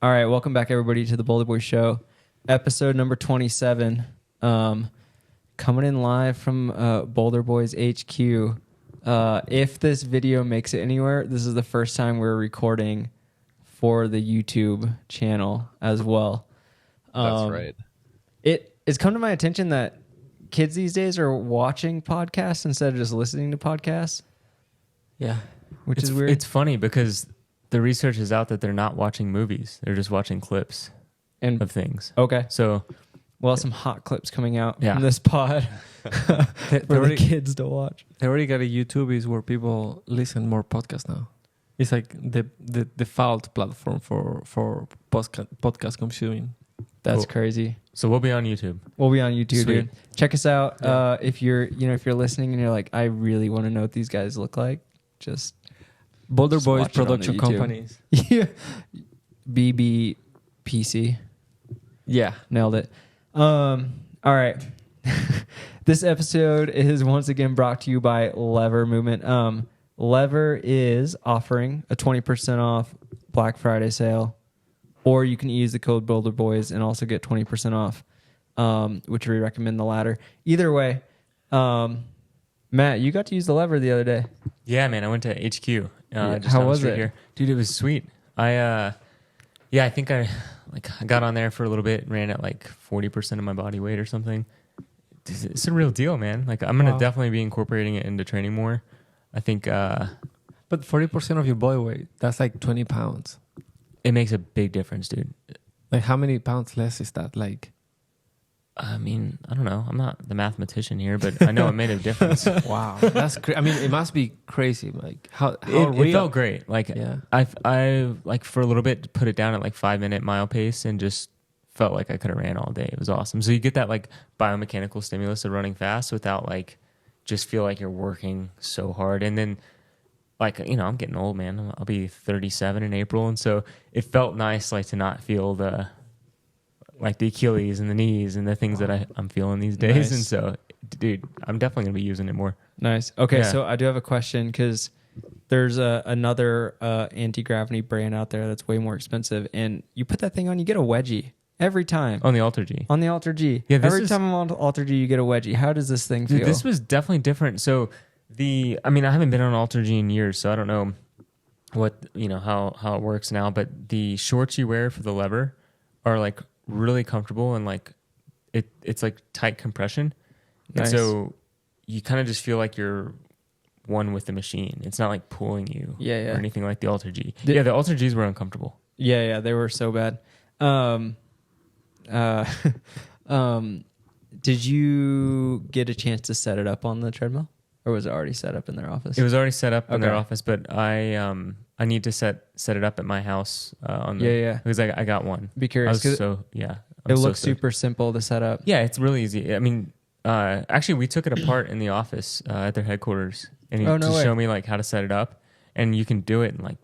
All right, welcome back, everybody, to the Boulder Boy Show, episode number 27. Coming in live from Boulder Boys HQ. If this video makes it anywhere, this is the first time we're recording for the YouTube channel as well. That's right. It's come to my attention that kids these days are watching podcasts instead of just listening to podcasts. Yeah. Which is weird. It's funny because the research is out that they're not watching movies. They're just watching clips of things. Okay. So, well, some hot clips coming out from this pod for the kids to watch. They already got a YouTube is where people listen more podcasts now. It's like the default platform for podcast consuming. That's crazy. So we'll be on YouTube. We'll be on YouTube, Sweet. dude. Check us out. If you're listening and you're like, I really want to know what these guys look like, just Boulder Boys watch it on production the YouTube. companies. Yeah. BBPC. Yeah. Nailed it. All right. This episode is once again brought to you by Lever Movement. Lever is offering a 20% off Black Friday sale, or you can use the code Boulder Boys and also get 20% off, which we recommend the latter. Either way, Matt, you got to use the Lever the other day. Yeah, man. I went to HQ. How was it? Here. Dude, it was sweet. I think I got on there for a little bit, ran at like 40% of my body weight or something. It's a real deal, man. Like I'm going to definitely be incorporating it into training more. I think, but 40% of your body weight, that's like 20 pounds. it makes a big difference, dude. Like how many pounds less is that? Like, I mean, I don't know. I'm not the mathematician here, but I know it made a difference. wow, that's I mean, it must be crazy. Like how It felt great. Like yeah. I like for a little bit put it down at like 5-minute mile pace and just felt like I could have ran all day. It was awesome. So you get that like biomechanical stimulus of running fast without like just feel like you're working so hard. And then like, you know, I'm getting old, man. I'll be 37 in April. And so it felt nice like to not feel the Achilles and the knees and the things that I'm feeling these days. Nice. And so, dude, I'm definitely going to be using it more. Nice. Okay, Yeah. so I do have a question because there's another anti-gravity brand out there that's way more expensive, and you put that thing on, you get a wedgie every time. On the Alter G. On the Alter G. Yeah, every time I'm on Alter G, you get a wedgie. How does this thing feel? Dude, this was definitely different. So I haven't been on Alter G in years, so I don't know how it works now, but the shorts you wear for the lever are like really comfortable and like it's like tight compression. Nice. And so you kind of just feel like you're one with the machine. It's not like pulling you or anything like the Alter G. The Alter Gs were uncomfortable. Yeah, they were so bad. Did you get a chance to set it up on the treadmill, or was it already set up in their office? It was already set up in their office, but I need to set it up at my house because I got one. Be curious. It looks super simple to set up. Yeah, it's really easy. I mean, actually, we took it apart in the office at their headquarters, and he just showed me like how to set it up, and you can do it in like,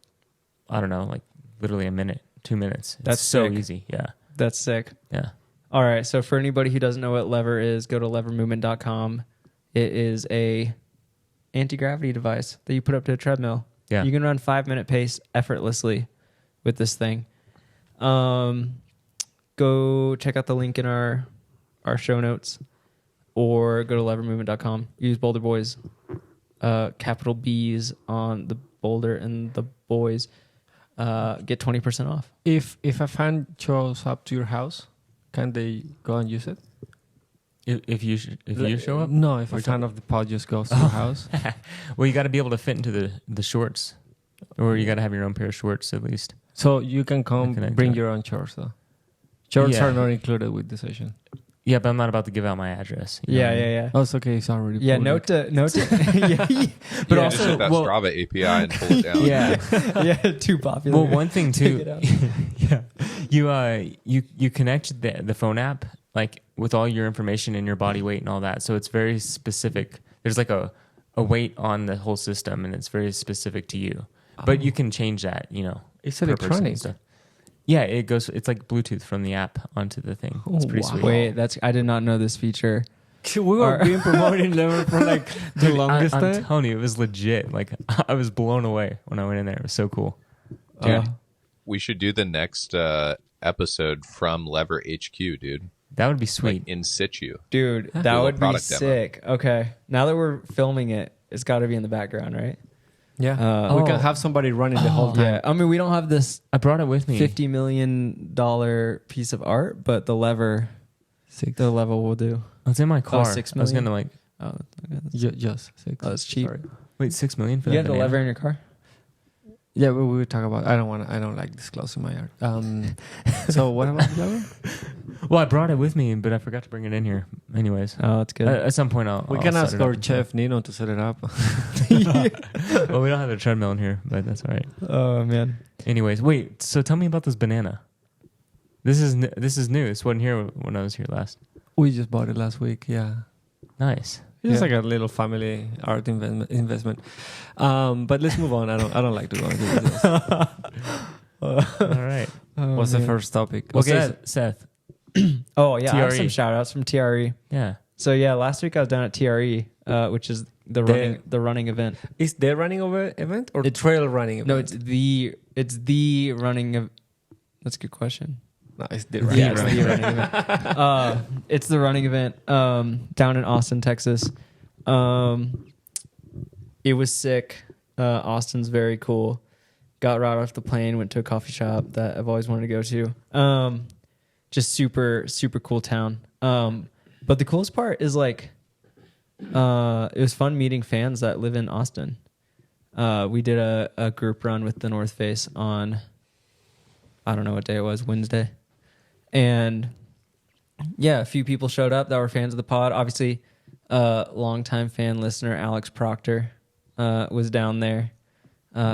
I don't know, like literally a minute, 2 minutes. It's That's so sick. easy. Yeah, That's sick. yeah. All right, so for anybody who doesn't know what Lever is, go to levermovement.com. It is a anti-gravity device that you put up to a treadmill. Yeah. You can run 5-minute pace effortlessly with this thing. Go check out the link in our show notes, or go to levermovement.com. Use Boulder Boys, capital B's on the Boulder and the Boys. Get 20% off. if a fan shows up to your house, can they go and use it? If you show up, No, if a fan of the pod just goes to your house. well, you got to be able to fit into the shorts, or you got to have your own pair of shorts at least. So you can come bring your own shorts though. Shorts Yeah. are not included with the session. Yeah, but I'm not about to give out my address. You know what I mean? Yeah. Oh, it's okay. It's already Yeah, public. note to But Yeah, also, just hit that Strava API and pull it down. yeah. too popular. Well, one thing Take too, it out. you connect the phone app like with all your information and your body weight and all that, so it's very specific. There's like a weight on the whole system, and it's very specific to you. But you can change that, It's per person and electronic. stuff. Yeah, it goes. It's like Bluetooth from the app onto the thing. It's pretty sweet. Wait, I did not know this feature. We were being promoting Lever for like the longest I'm time. telling you, it was legit. Like I was blown away when I went in there. It was so cool. Dude, We should do the next episode from Lever HQ, dude. That would be sweet. Like in situ. Dude, that Cool would be product demo. sick. Okay. Now that we're filming it, it's got to be in the background, right? Yeah. We can have somebody running the whole time. Yeah. I mean, we don't have this I brought it with me. $50 million piece of art, but the lever will do. It's in my car. 6 I was million? gonna like. Oh, okay, Just 6. oh, that's cheap. Sorry. Wait, $6 million for You that have the banana? lever in your car? Yeah, we will talk about. I don't like disclosing my art. So what about the lever? Well, I brought it with me, but I forgot to bring it in here. Anyways, Oh, that's good. at some point I'll. We I'll can set ask it our up. chef Nino to set it up. Well, we don't have a treadmill in here, but that's all right. Oh, man. Anyways, wait. So tell me about this banana. This is new. This wasn't here when I was here last. We just bought it last week. Yeah. Nice. It's like a little family art investment. But let's move on. I don't like to go into this. All right. Oh, What's the man. first topic? Well, Okay. Seth. Oh, yeah. I have TRE. some shout outs from TRE. Yeah. So, yeah, last week I was down at TRE, which is the running event. Is the running over event or It's- trail running event? No, it's the running of. That's a good question. No, it's the Yeah, running it's event. the running event. It's the running event down in Austin, Texas. It was sick. Austin's very cool. Got right off the plane, went to a coffee shop that I've always wanted to go to. Just super, super cool town. But the coolest part is like, it was fun meeting fans that live in Austin. We did a group run with the North Face on, I don't know what day it was, Wednesday. And yeah, a few people showed up that were fans of the pod. Obviously, longtime fan listener Alex Proctor was down there.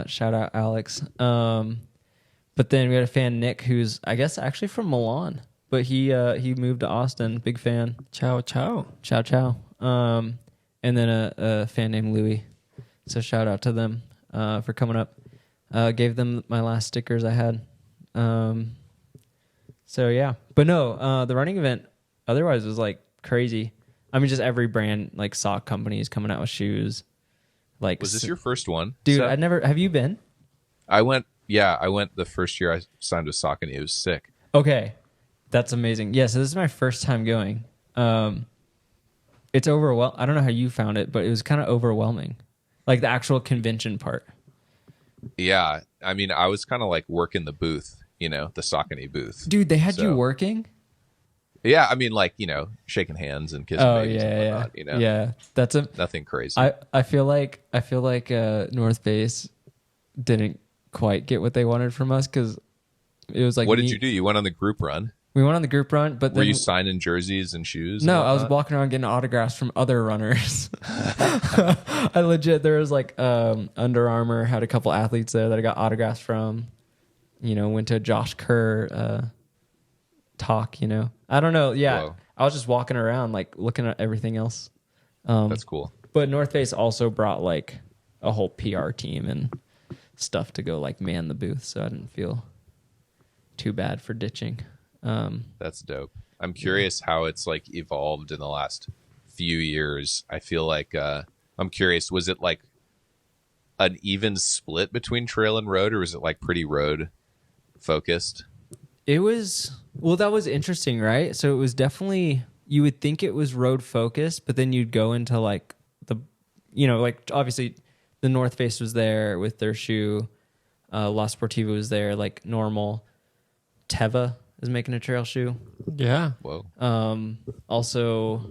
Shout out Alex. But then we had a fan Nick, who's I guess actually from Milan, but he moved to Austin. Big fan. Ciao. Ciao ciao. And then a fan named Louis. So shout out to them for coming up. Gave them my last stickers I had. So yeah, but no, the running event otherwise was like crazy. I mean, just every brand like sock company is coming out with shoes. Like, Was this your first one? dude? Seth? I'd never. Have you been? I went the first year I signed with Saucony. It was sick. Okay, that's amazing. Yeah, so this is my first time going. It's overwhelming. I don't know how you found it, but it was kind of overwhelming. Like the actual convention part. Yeah. I mean, I was kind of like working the booth, the Saucony booth. Dude, they had you So- working? Yeah. I mean, like, shaking hands and kissing Oh babies and yeah, whatnot, yeah. That's a. Nothing crazy. I feel like North Face didn't quite get what they wanted from us because it was like what did you do? You went on the group run? We went on the group run, but Were then you signing jerseys and shoes? no, and I was whatnot? walking around getting autographs from other runners. I legit there was like Under Armour had a couple athletes there that I got autographs from. Went to a Josh Kerr talk. I don't know. Yeah, Whoa. I was just walking around like looking at everything else. That's cool. But North Face also brought like a whole PR team and stuff to go like man the booth, so I didn't feel too bad for ditching. That's dope. I'm curious how it's like evolved in the last few years. I feel like I'm curious, was it like an even split between trail and road, or was it like pretty road focused? It was, well, that was interesting, right? So it was definitely, you would think it was road focused, but then you'd go into like like obviously the North Face was there with their shoe. La Sportiva was there, like normal. Teva is making a trail shoe. Yeah. Whoa. Also,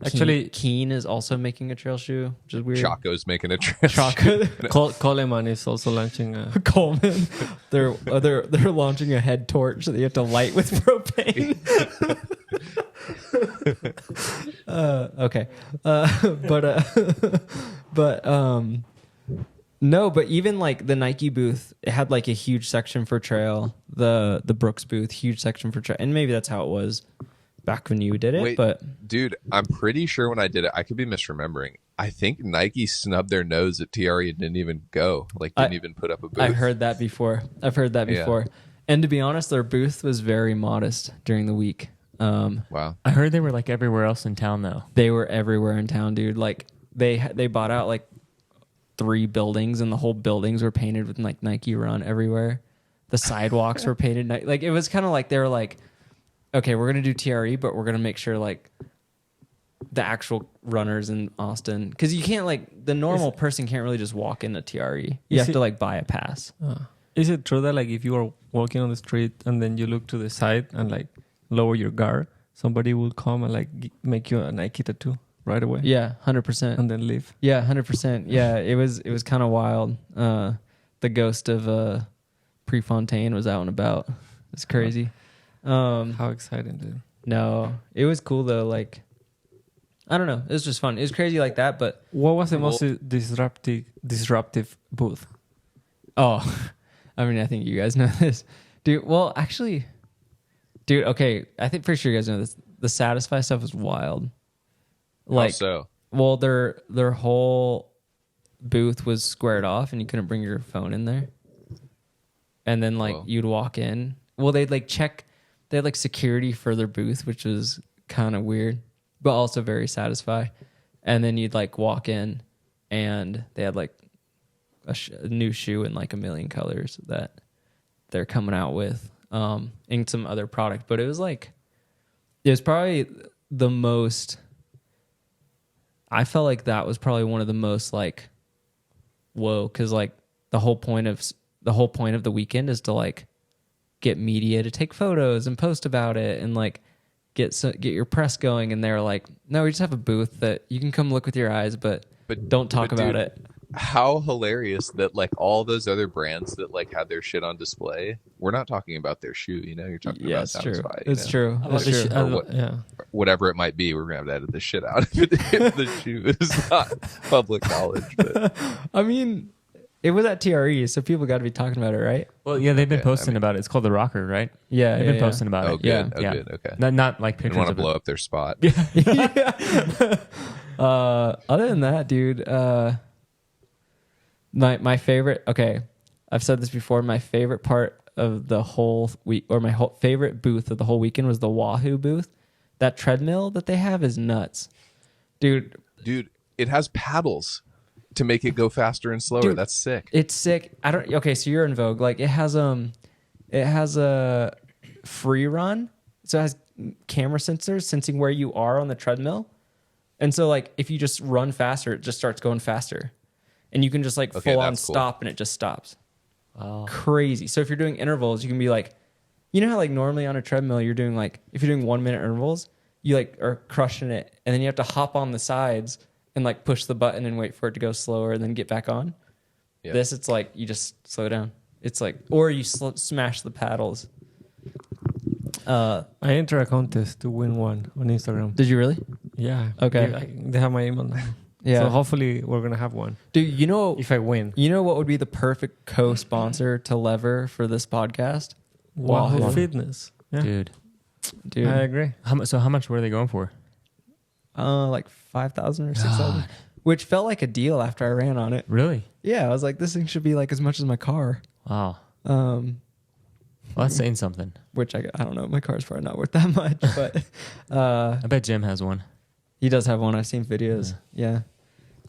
Actually- Keen is also making a trail shoe, which is weird. Chaco's making a trail. Chaco. Coleman is also launching a... Coleman, they're launching a head torch that you have to light with propane. Okay, no, but even like the Nike booth, it had like a huge section for trail. The Brooks booth, huge section for trail, and maybe that's how it was back when you did it. Wait, but dude, I'm pretty sure when I did it, I could be misremembering. I think Nike snubbed their nose at TRE and didn't even go. Like, didn't even put up a booth. I've heard that before. Yeah. And to be honest, their booth was very modest during the week. Wow. I heard they were like everywhere else in town though. They were everywhere in town, dude. Like they bought out like 3 buildings, and the whole buildings were painted with like Nike Run everywhere. The sidewalks were painted nice. Like it was kind of like they were like, okay, we're gonna do TRE, but we're gonna make sure like the actual runners in Austin, because you can't like the normal person can't really just walk into TRE. You have to like buy a pass. Is it true that like if you are walking on the street and then you look to the side and like lower your guard, somebody will come and like make you a Nike tattoo right away? Yeah, 100%. And then leave. Yeah, 100%. Yeah, it was kind of wild. The ghost of Prefontaine was out and about. It's crazy. How exciting, dude. No, it was cool though. Like, I don't know. It was just fun. It was crazy like that, but What was the most disruptive booth? oh, I mean, I think you guys know this. Dude, well, actually, dude, okay, I think for sure you guys know this. The Satisfy stuff was wild. Like, how so? Well, their whole booth was squared off and you couldn't bring your phone in there. And then like you'd walk in. Well, they'd like check, they had like security for their booth, which was kind of weird, but also very Satisfy. And then you'd like walk in and they had like a new shoe in like a million colors that they're coming out with, and some other product. But it was probably the most, I felt like that was probably one of the most like, whoa, because like the whole point of the weekend is to like get media to take photos and post about it and like get your press going. And they're like, no, we just have a booth that you can come look with your eyes, but don't talk about it. How hilarious that like all those other brands that like had their shit on display, we're not talking about their shoe, you know, you're talking about Satisfy. It's true. It's true. Whatever it might be, we're gonna have to edit the shit out of it if the shoe is not public knowledge. But I mean, it was at TRE, so people got to be talking about it, right? Well, yeah, they've been posting about it. It's called the Rocker, right? Yeah, they've been posting about oh, it. Good. Yeah, Good. Okay. Not like I pictures. don't want to of blow it. up their spot. Other than that, dude, my favorite. Okay, I've said this before. My favorite part of the whole week, or my favorite booth of the whole weekend, was the Wahoo booth. That treadmill that they have is nuts, dude. Dude, it has paddles to make it go faster and slower. Dude, that's sick. It's sick. Okay, so you're in Vogue. Like it has a free run, so it has camera sensors sensing where you are on the treadmill, and so like if you just run faster, it just starts going faster, and you can just like full on stop and it just stops. Wow. Crazy. So if you're doing intervals, you can be like, you know how like normally on a treadmill you're doing like, if you're doing 1 minute intervals, you like are crushing it, and then you have to hop on the sides and like push the button and wait for it to go slower and then get back on. Yeah. This, it's like you just slow down. It's like, or you smash the paddles. I entered a contest to win one on Instagram. Did you really? Yeah. Okay. They have my email now. Yeah. So hopefully we're gonna have one. Dude, you know, if I win, you know what would be the perfect co-sponsor to Lever for this podcast? Wahoo Fitness. Yeah. Dude, I agree. How much were they going for? Like 5,000 or 6,000, which felt like a deal after I ran on it. Really? Yeah, I was like, this thing should be like as much as my car. Wow. Well, that's saying something. Which I don't know. My car's probably not worth that much, but I bet Jim has one. He does have one. I've seen videos. Yeah.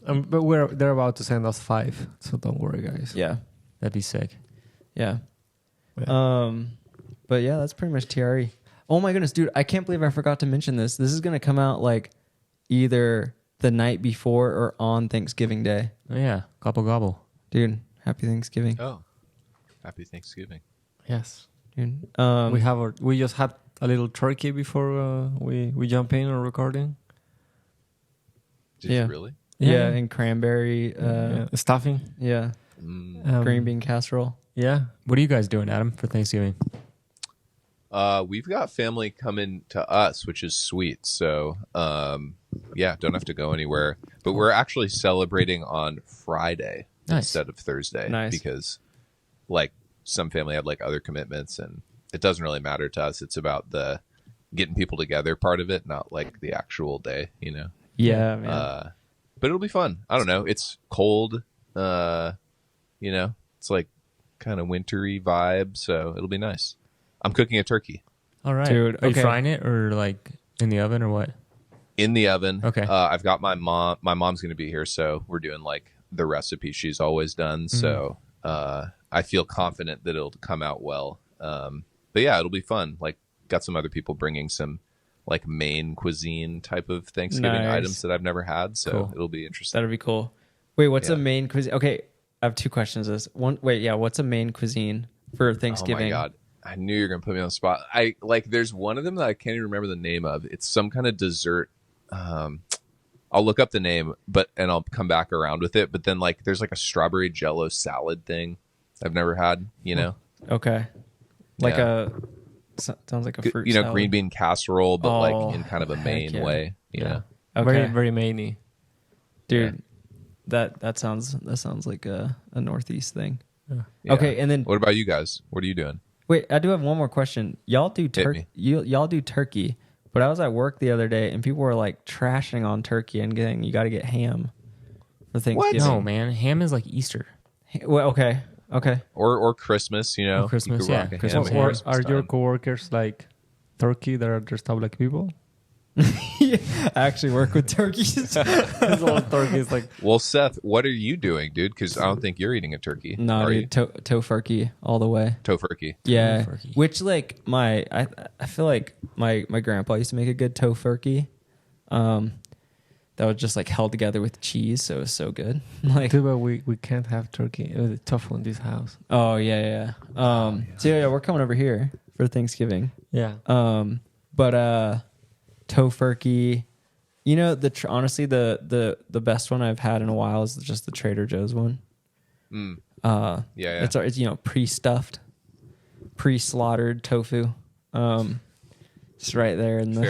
But they're about to send us 5, so don't worry, guys. Yeah, that'd be sick. Yeah. But yeah, that's pretty much TRE. Oh my goodness, dude! I can't believe I forgot to mention this. This is gonna come out like either the night before or on Thanksgiving Day. Oh yeah, gobble, dude! Happy Thanksgiving. Oh, happy Thanksgiving. Yes, dude. We just had a little turkey before we jump in on recording. Did you really? Yeah, and cranberry stuffing. Yeah, green bean casserole. Yeah. What are you guys doing, Adam, for Thanksgiving? We've got family coming to us, which is sweet. So, don't have to go anywhere. But we're actually celebrating on Friday instead of Thursday. Nice. Because, like, some family had, like, other commitments, and it doesn't really matter to us. It's about the getting people together part of it, not, like, the actual day, you know? Yeah, man. But it'll be fun. I don't know. It's cold. It's, like, kind of wintry vibe, so it'll be nice. I'm cooking a turkey. All right. Dude, Are you frying it or like in the oven or what? In the oven. Okay. I've got my mom. My mom's going to be here, so we're doing like the recipe she's always done. So I feel confident that it'll come out well. But yeah, it'll be fun. Like, got some other people bringing some like Maine cuisine type of Thanksgiving Nice. items that I've never had, so Cool. it'll be interesting. That'd be cool. Wait, what's Yeah. a main cuisine? Okay, I have two questions. What's a main cuisine for Thanksgiving? Oh my god, I knew you were gonna put me on the spot. There's one of them that I can't even remember the name of. It's some kind of dessert. I'll look up the name, and I'll come back around with it. But then like there's like a strawberry jello salad thing I've never had. You know, Okay, sounds like a fruit. you know, salad. green bean casserole, but Oh, like in kind of a heck Maine yeah. way. You know, Okay, Very, very Maine-y. dude, that sounds like a Northeast thing. Yeah. Okay, and then What about you guys? What are you doing? wait, I do have one more question. Y'all do turkey. me. Y'all do turkey, but I was at work the other day and people were like trashing on turkey and you got to get ham for Thanksgiving. No, man. Ham is like Easter. Well, okay. Or Christmas? You know, Or Christmas, You could yeah. rock a Christmas ham ham. at Or Christmas are your time. coworkers like turkey that are dressed up like people? Yeah, I actually work with turkeys. It's all turkeys like Well, Seth, what are you doing, dude? Because I don't think you're eating a turkey. No, are dude, tofurkey all the way. Tofurkey. Yeah, Tofurkey. which like I feel like my grandpa used to make a good tofurkey. That was just like held together with cheese, so it was so good. Like, too bad we can't have turkey. It was tough on this house. oh yeah. So yeah, we're coming over here for Thanksgiving. Yeah. But tofurkey, you know, honestly the best one I've had in a while is just the Trader Joe's one. Yeah. It's you know, pre-stuffed, pre-slaughtered tofu. It's right there in the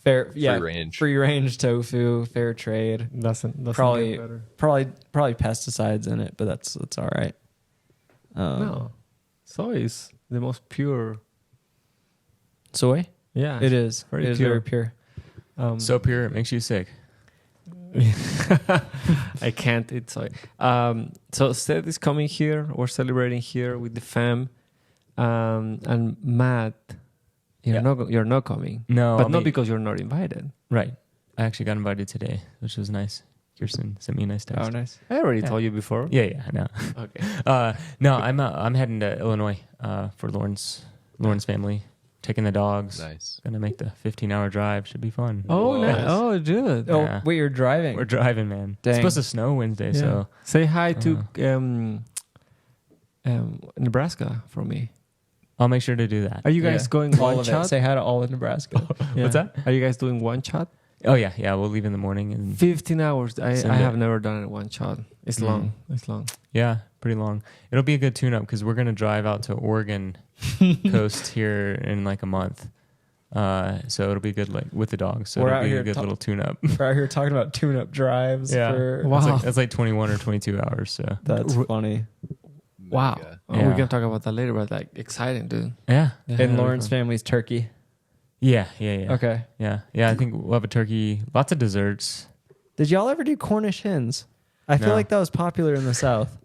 Fair. fair, Free range. tofu, fair trade. Doesn't Probably get better. probably pesticides in it, but that's all right. No. Soy is the most pure. Soy? Yeah. It is. very It is pure. very pure. So pure, it makes you sick. I can't eat soy. So Seth is coming here. We're celebrating here with the fam. And Matt, you're not coming. No, But I'll not be- because you're not invited. Right. I actually got invited today, which was nice. Kirsten sent me a nice text. Oh, nice. I already Yeah. told you before. Yeah, I know. Okay. No, I'm heading to Illinois for Lauren's family, taking the dogs. Nice. Gonna make the 15-hour drive. Should be fun. Oh, Whoa. nice. Oh, dude. Oh, Yeah. wait, you're driving. We're driving, man. Dang. It's supposed to snow Wednesday, Yeah. so Say hi to Nebraska for me. I'll make sure to do that. Are you guys Yeah. going all one of it. shot? Say hi to all of Nebraska. Yeah. What's that? Are you guys doing one shot? Oh yeah. We'll leave in the morning, and 15 hours. I Sunday. have never done it one shot. It's long. It's long. yeah, pretty long. It'll be a good tune-up because we're gonna drive out to Oregon coast here in like a month. So it'll be good, like with the dogs. So We're it'll out be here a good ta- little tune-up. We're out here talking about tune-up drives. Yeah. For, Wow. That's like 21 or 22 hours. So That's funny. Wow. Mega. Oh, Yeah. we can talk about that later, but like exciting, dude. yeah. And Lauren's family's turkey. Yeah. Okay. Yeah. I think we'll have a turkey. Lots of desserts. Did y'all ever do Cornish hens? I feel No. like that was popular in the South.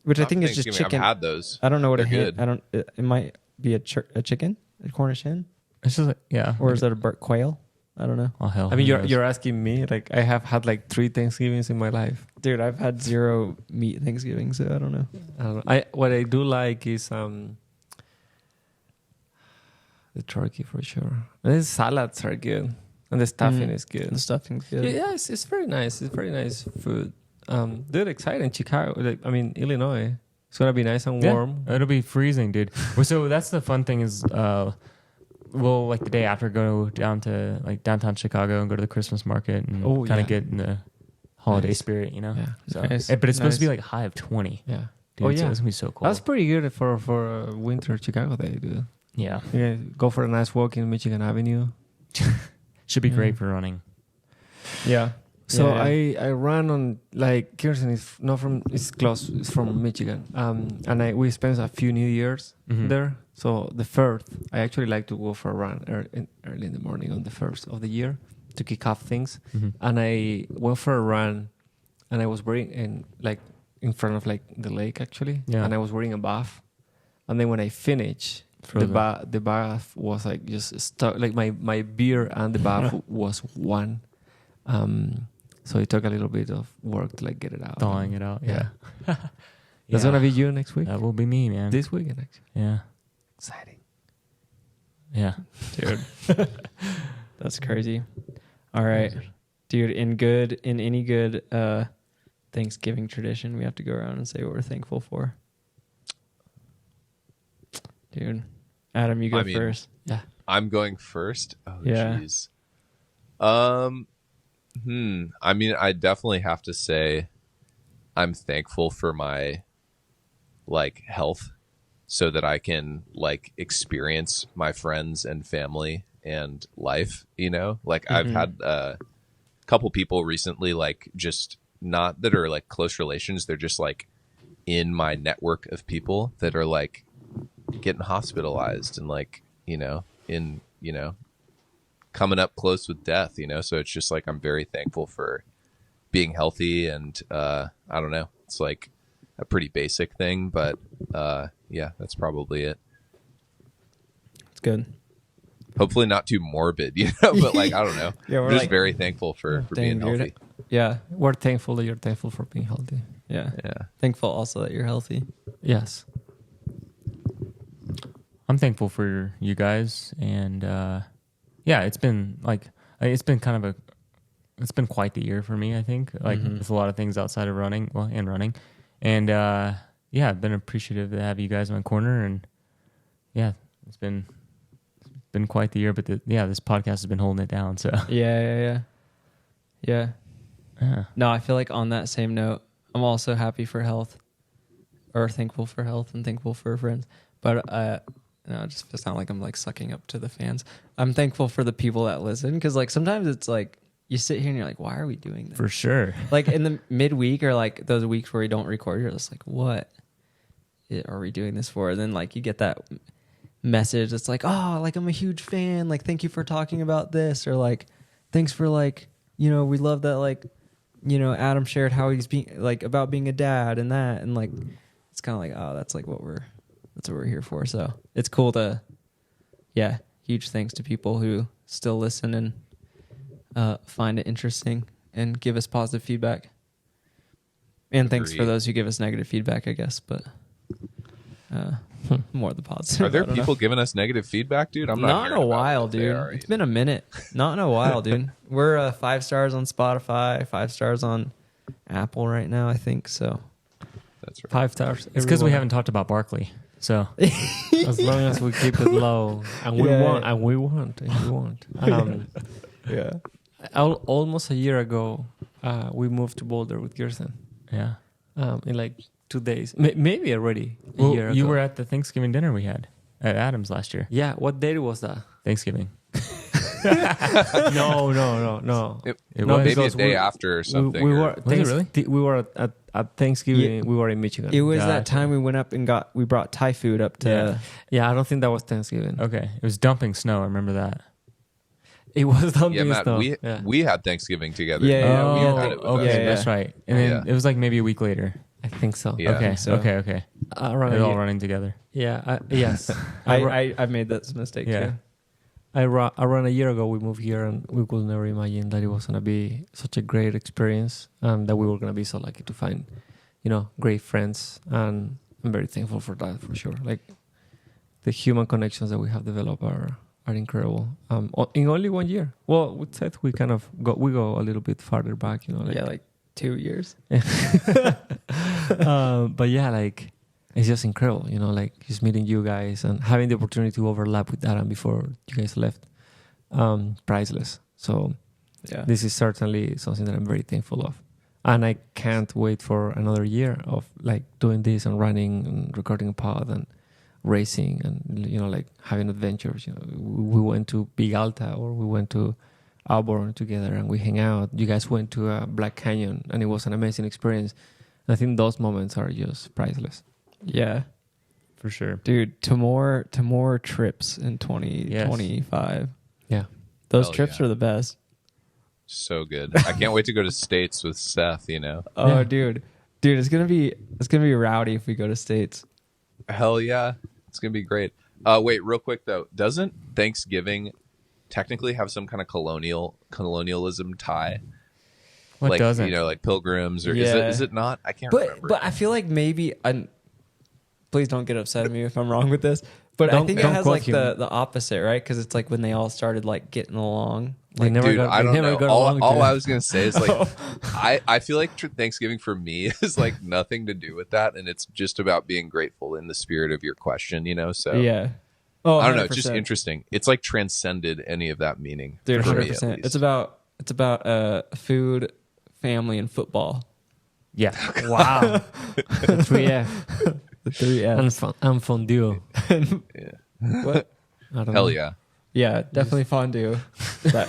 Which I Not think is just Thanksgiving. chicken. I've had those. I don't know what a They're hen. good. It might be a chicken, a Cornish hen, It's just like, yeah. or is that a quail? I don't know, Oh hell. I mean, who knows? you're asking me. Like, I have had like 3 Thanksgivings in my life. dude. I've had 0 meat Thanksgiving, so I don't know. I don't know. What I do like is the turkey for sure. And the salads are good, and the stuffing is good. The stuffing's good. Yeah, it's very nice. It's very nice food. Dude, exciting. Chicago, Illinois. It's gonna be nice and Yeah, warm. it'll be freezing, dude. Well, so that's the fun thing is, we'll like the day after go down to like downtown Chicago and go to the Christmas market and Oh, kind yeah. of get in the holiday Nice. spirit, you know. Yeah. So, Nice. but it's supposed to be Nice. like high of 20. Yeah. Dude, Oh, so yeah. it's gonna be so cool. That's pretty good for a winter Chicago day, dude. Yeah, Yeah, go for a nice walk in Michigan Avenue. should be Yeah. great for running. Yeah. So Yeah. I ran on like Kirsten is not from it's close. It's from Michigan. And we spent a few New Years Mhm. there. So the first, I actually like to go for a run early in the morning on the first of the year to kick off things. Mhm. And I went for a run, and I was wearing in front of like the lake actually. Yeah. And I was wearing a bath, and then when I finished. Frozen. The bath was like just stuck. Like my beer and the bath was one. So it took a little bit of work to like get it out. Thawing it out. Yeah. That's gonna be you next week. That will be me, man. This weekend, actually. Yeah. Exciting. Yeah. Dude. That's crazy. All right. Dude, in any good Thanksgiving tradition, we have to go around and say what we're thankful for. Dude. Adam, you go first. Yeah. I'm going first. Oh, Yeah. jeez. I mean, I definitely have to say I'm thankful for my like health so that I can like experience my friends and family and life, you know? Like I've had a couple people recently, like just not that are like close relations, they're just like in my network of people that are like getting hospitalized and like, coming up close with death, so it's just like I'm very thankful for being healthy, and I don't know, it's like a pretty basic thing, but yeah, that's probably it. It's good. Hopefully not too morbid, but like I don't know. Yeah, we're I'm just like, very thankful for being dude. healthy. Yeah. We're thankful that you're thankful for being healthy. Yeah. Yeah. Thankful also that you're healthy. Yes. I'm thankful for you guys, and yeah, it's been quite the year for me, I think, like with a lot of things outside of running, and yeah, I've been appreciative to have you guys in my corner, and yeah, it's been quite the year, but this podcast has been holding it down, so Yeah. No, I feel like on that same note, I'm also happy for health, or thankful for health, and thankful for friends. But no, it just feels not like I'm like sucking up to the fans. I'm thankful for the people that listen, because like sometimes it's like you sit here and you're like, why are we doing this? for sure. Like in the midweek or like those weeks where we don't record, you're just like, what are we doing this for? And then like you get that message that's like, oh, like I'm a huge fan. Like, thank you for talking about this, or like, thanks for like, we love that like, Adam shared how he's being like about being a dad and that, and like it's kind of like, oh, that's like what we're here for. So it's cool to, yeah, huge thanks to people who still listen and find it interesting and give us positive feedback. And thanks for Agreed. those who give us negative feedback, I guess, but more of the positive. Are there I don't people know. giving us negative feedback, dude? I'm Not not in hearing a about while, what they dude. are It's either. been a minute. Not in a while, dude. We're 5 stars on Spotify, 5 stars on Apple right now, I think. So That's right. 5 stars. It's because we haven't talked about Barkley, so As long as we keep it low, and we want. yeah. Almost a year ago, we moved to Boulder with Kirsten. yeah. In like 2 days, maybe already a Well, year ago. you were at the Thanksgiving dinner we had at Adams last year. Yeah. What date was that? Thanksgiving. No. It No, was. Maybe a because day after or something. We or- were. Was it really? We were at Thanksgiving. Yeah. We were in Michigan. It was Gotcha. that time we went up and we brought Thai food up to. Yeah, I don't think that was Thanksgiving. Okay, it was dumping snow. I remember that. It was something. yeah, Matt, snow. we had Thanksgiving together. Yeah, we oh, had it with okay, us. Yeah, that's right. And then Yeah. it was like maybe a week later. I think so. Yeah. Okay, so. okay. Around They're a all year. running together. Yeah. Yes. I I made that mistake Yeah. too. around a year ago we moved here, and we could never imagine that it was gonna be such a great experience, and that we were gonna be so lucky to find, great friends. And I'm very thankful for that, for sure. Like the human connections that we have developed are incredible. In only 1 year. Well, with Seth, we go a little bit farther back. Like 2 years. But yeah, like it's just incredible, like just meeting you guys and having the opportunity to overlap with Adam before you guys left. Priceless. So Yeah. this is certainly something that I'm very thankful of. And I can't wait for another year of like doing this and running and recording a pod and racing and, like having adventures. We went to Big Alta, or we went to Auburn together and we hang out. You guys went to Black Canyon, and it was an amazing experience. And I think those moments are just priceless. Yeah. For sure. Dude, to more trips in 2025. Yeah. Those Hell trips yeah. are the best. So good. I can't wait to go to States with Seth, Oh, Yeah. dude, it's gonna be rowdy if we go to States. Hell yeah. It's going to be great. Wait, real quick though. Doesn't Thanksgiving technically have some kind of colonialism tie? What like doesn't? like pilgrims, or Yeah. is it not? I can't remember. But I feel like maybe please don't get upset at me if I'm wrong with this. But I Don't- think it don't has quote like him. the opposite, right? Because it's like when they all started like getting along. They never Dude, got. I They don't never know. got All along. I Jeff. was gonna say is like, I feel like Thanksgiving for me is like nothing to do with that, and it's just about being grateful in the spirit of your question, So Yeah. Oh, I don't know. It's just 100%. interesting. It's like transcended any of that meaning. Dude, for me, at 100%. least. It's about food, family, and football. Yeah. Wow. The 3F The 3 F's. and fondue. What? I don't Hell know. yeah. Yeah, definitely fondue. that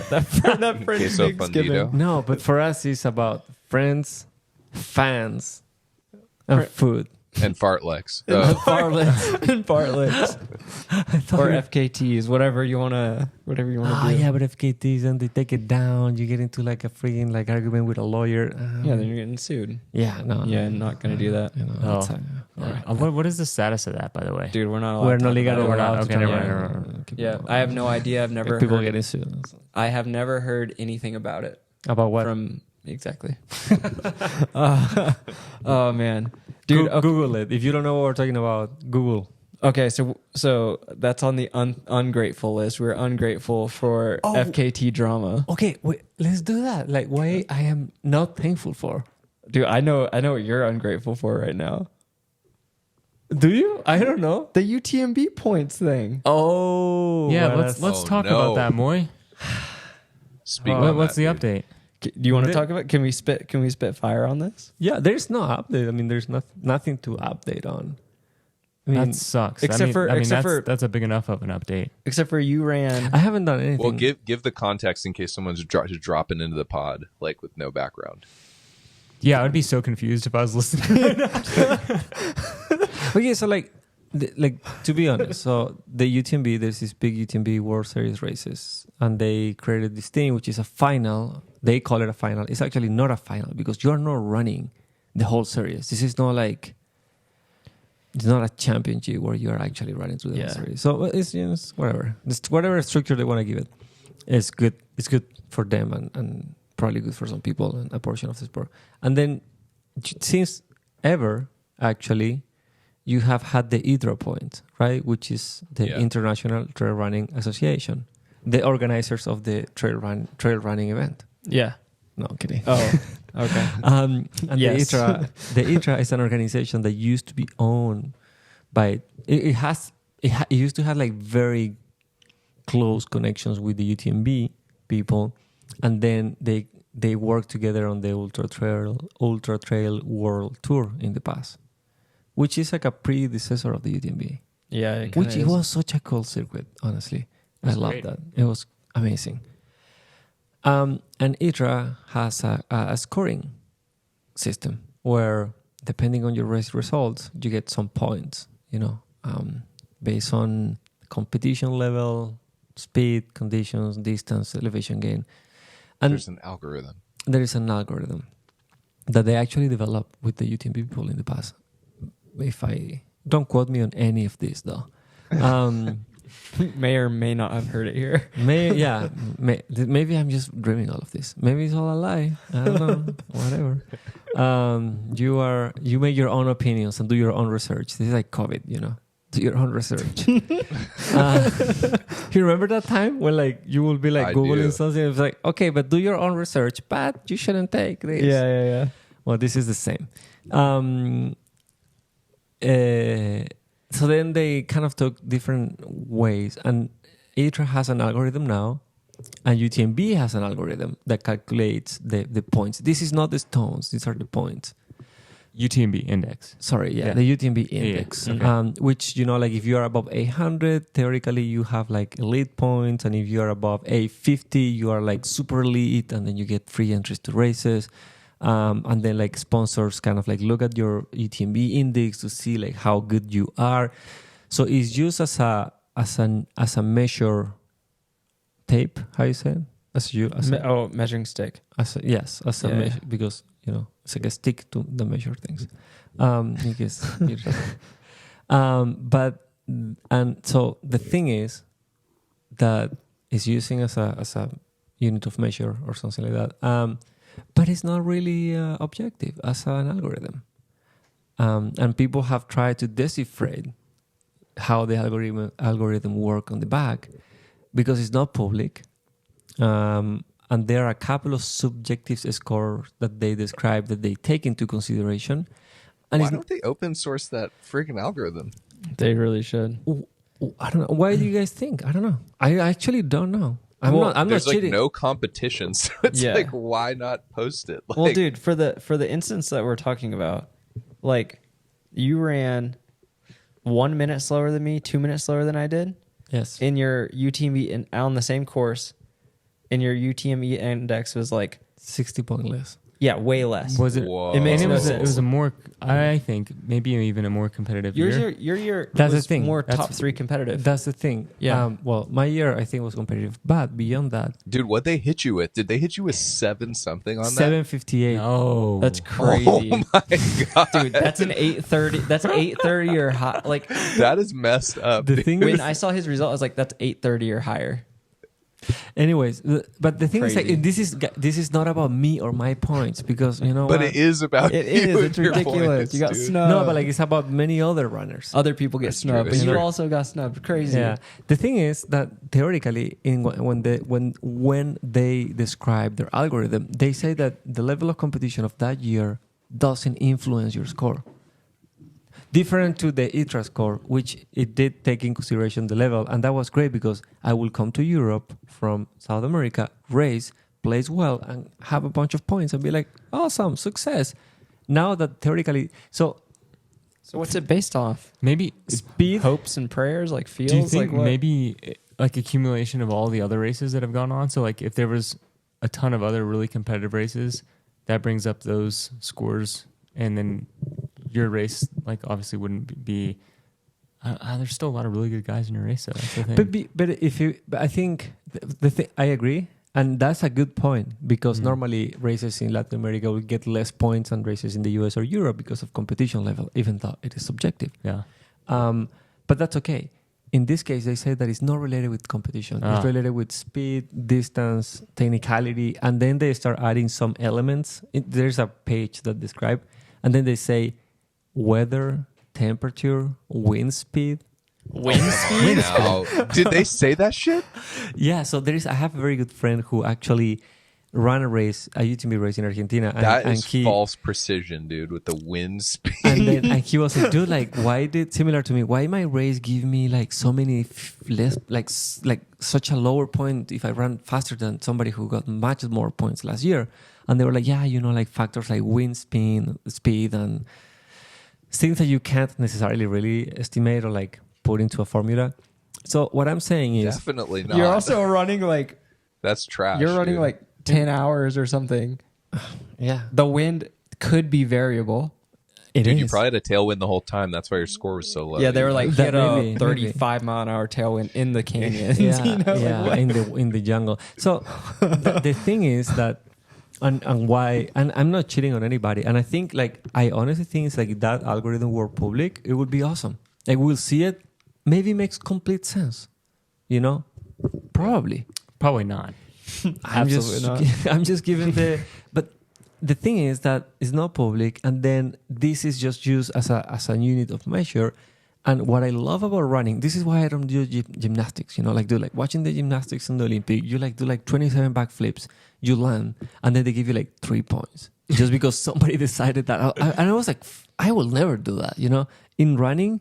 French Queso Thanksgiving. fundido. No, but for us, it's about friends, fans, and food. And fartlex. And fartleks. and fartleks or FKTs, whatever you wanna do. Yeah, but FKTs and they take it down. You get into like a freaking like argument with a lawyer. Yeah, then you're getting sued. Yeah, no. Yeah, not gonna do that. You know, Oh. it's, What is the status of that, by the way? Dude, we're not allowed. we're to not talk legally about it. we're not. allowed to Okay, talk never about mind, it. Yeah, I have no idea. I've never People heard, getting sued. I have never heard anything about it About what? from exactly. Oh man, dude. Okay. Google it. If you don't know what we're talking about, Google. Okay, so that's on the ungrateful list. We're ungrateful for Oh. FKT drama. Okay, wait, let's do that. Like, why I am not thankful for. Dude, I know what you're ungrateful for right now. Do you? I don't know. The UTMB points thing. Oh, Yeah, well, let's that's- Oh, talk no. about that, Moy. Speak on What's that, the dude. update? Do you want to The- talk about? Can we spit fire on this? Yeah, there's no update. I mean, there's nothing to update on. I mean, That sucks. except That's a big enough of an update. Except for you ran. I haven't done anything. Well, give the context in case someone's just dropping into the pod, like with no background. Yeah, I would be so confused if I was listening. Okay, so like to be honest, so the UTMB, there's this big UTMB World Series races, and they created this thing which is a final. They call it a final. It's actually not a final because you are not running the whole series. This is not like it's not a championship where you are actually running through the whole series. So it's, it's whatever. It's whatever structure they want to give it. It's good. It's good for them and probably good for some people and a portion of the sport. And then since ever, actually, you have had the ITRA point, right? Which is the International Trail Running Association, the organizers of the trail running event. Yeah. No, I'm kidding. Oh. Okay. And Yes. the ITRA is an organization that used to be owned by it used to have like very close connections with the UTMB people, and then they worked together on the Ultra Trail World Tour in the past, which is like a predecessor of the UTMB. Yeah. It Which it was such a cool circuit, honestly. I love great. that. It was amazing. And ITRA has a scoring system where, depending on your race results, you get some points, based on competition level, speed, conditions, distance, elevation gain. And There's an algorithm. there is an algorithm that they actually developed with the UTMB people in the past. Don't quote me on any of this, though. may or may not have heard it here. Maybe I'm just dreaming all of this. Maybe it's all a lie. I don't know. Whatever. You make your own opinions and do your own research. This is like COVID, do your own research. You remember that time when like you will be like I Googling do. something? It's like, okay, but do your own research. But you shouldn't take this. Yeah. Well, this is the same. So then they kind of took different ways, and ITRA has an algorithm now, and UTMB has an algorithm that calculates the points. This is not the stones; these are the points. UTMB index. Sorry, Yeah. the UTMB index, okay. which like if you are above 800, theoretically you have like elite points, and if you are above 850, you are like super elite, and then you get free entries to races. And then like sponsors kind of like look at your UTMB index to see like how good you are. So it's used as a measure tape. How you say it? Measuring stick. As a measure, because it's like a stick to the measure things. I guess. So the thing is that it's using as a unit of measure or something like that. but it's not really objective as an algorithm. And people have tried to decipher how the algorithm work on the back because it's not public. And there are a couple of subjective scores that they describe that they take into consideration. And Why don't they open source that freaking algorithm? They really should. I don't know. Why do you guys think? I don't know. I actually don't know. I'm not There's like cheating. no competition, so it's Yeah. like, why not post it? Like, Well, dude, for the instance that we're talking about, like you ran 1 minute slower than me, 2 minutes slower than I did Yes. in your UTMB on the same course. And your UTMB index was like 60 points less. way less. Was it? Whoa. It makes And no it sense. was a more. I think maybe even a more competitive year. Your year That's the was thing. more That's- top 3 competitive. That's the thing. Yeah. Well, my year I think was competitive, but beyond that, dude, what they hit you with? Did they hit you with 7 something on 758. No, That's that? crazy. Oh my god, Dude, that's an 830. That's 830 or high. Like that is messed up. The dude. thing when is, I saw his result, I was like, that's 830 or higher. anyways, but the thing is, Crazy. like, this is not about me or my points because you know but what? it is about It you is. and It's your ridiculous. points, You got dude. snubbed. No, but like it's about many other runners. Other people get That's snubbed, true. but That's you true. also got snubbed. Crazy. Yeah. The thing is that theoretically, when they describe their algorithm, they say that the level of competition of that year doesn't influence your score. Different to the ITRA score, which it did take in consideration the level, and that was great because I will come to Europe from South America, race, place well, and have a bunch of points and be like, awesome, success. Now that theoretically, so So what's it based off? maybe. speed, Hopes and prayers, like feels. Do you think like what? maybe like accumulation of all the other races that have gone on? So like if there was a ton of other really competitive races, that brings up those scores, and then your race like obviously wouldn't be. There's still a lot of really good guys in your race, though. That's the thing. but I think the thing I agree, and that's a good point because normally races in Latin America will get less points than races in the US or Europe because of competition level, even though it is subjective. Yeah. But that's okay. In this case, they say that it's not related with competition. It's related with speed, distance, technicality, and then they start adding some elements. There's a page that describe, and then they say weather, temperature, wind speed. Wind speed? Now, did they say that shit? Yeah, so I have a very good friend who actually ran a UTMB race in Argentina. That is false precision, dude, with the wind speed. And he was like, dude, like, similar to me, why my race give me like so many less, like such a lower point if I run faster than somebody who got much more points last year? And they were like, yeah, like factors like wind speed and things that you can't necessarily really estimate or like put into a formula. So what I'm saying is, Definitely not. You're also running like That's trash. you're running dude. like 10 hours or something. yeah, The wind could be variable. it Dude, is. you probably had a tailwind the whole time. That's why your score was so low. Yeah, they were like That hit a maybe. 35-mile-an-hour tailwind in the canyons. yeah, you know? yeah, Like, in the jungle. So the thing is that, and why, and I'm not cheating on anybody. And I think, like, I honestly think it's like if that algorithm were public, it would be awesome. Like we'll see it, maybe makes complete sense. You know, probably. Probably not. I'm just giving but the thing is that it's not public, and then this is just used as a unit of measure. And what I love about running, this is why I don't do gymnastics. You know, like watching the gymnastics on the Olympic. You like do like 27 backflips, you land, and then they give you like 3 points just because somebody decided that. And I was like, I will never do that. You know, in running,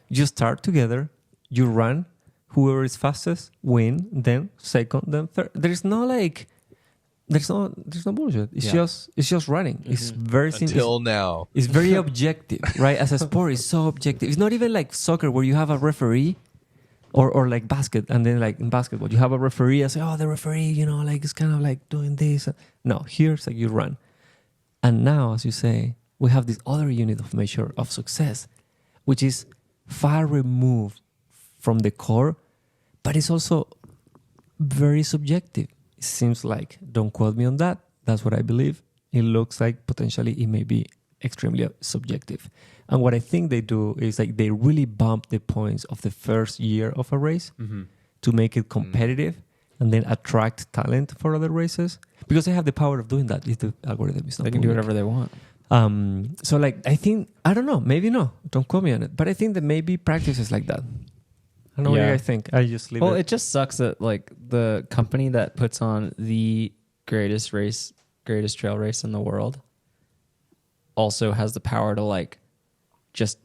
you start together, you run. Whoever is fastest win, then second, then third. There's no bullshit. It's just running. It's very simple. Until now. It's very objective, right? As a sport, it's so objective. It's not even like soccer where you have a referee, or like basket, and then like in basketball you have a referee and say, oh, the referee, you know, like it's kind of like doing this. No, here it's like you run, and now, as you say, we have this other unit of measure of success, which is far removed from the core, but it's also very subjective. It seems like, don't quote me on that, that's what I believe. It looks like potentially it may be extremely subjective. And what I think they do is like they really bump the points of the first year of a race to make it competitive. and then attract talent for other races because they have the power of doing that if the algorithm is not They can do public. whatever they want. So like I think I don't know, maybe no, don't quote me on it, but I think that maybe practices like that. I don't know what you guys think. I just leave Well, it. it just sucks that like the company that puts on the greatest trail race in the world also has the power to like just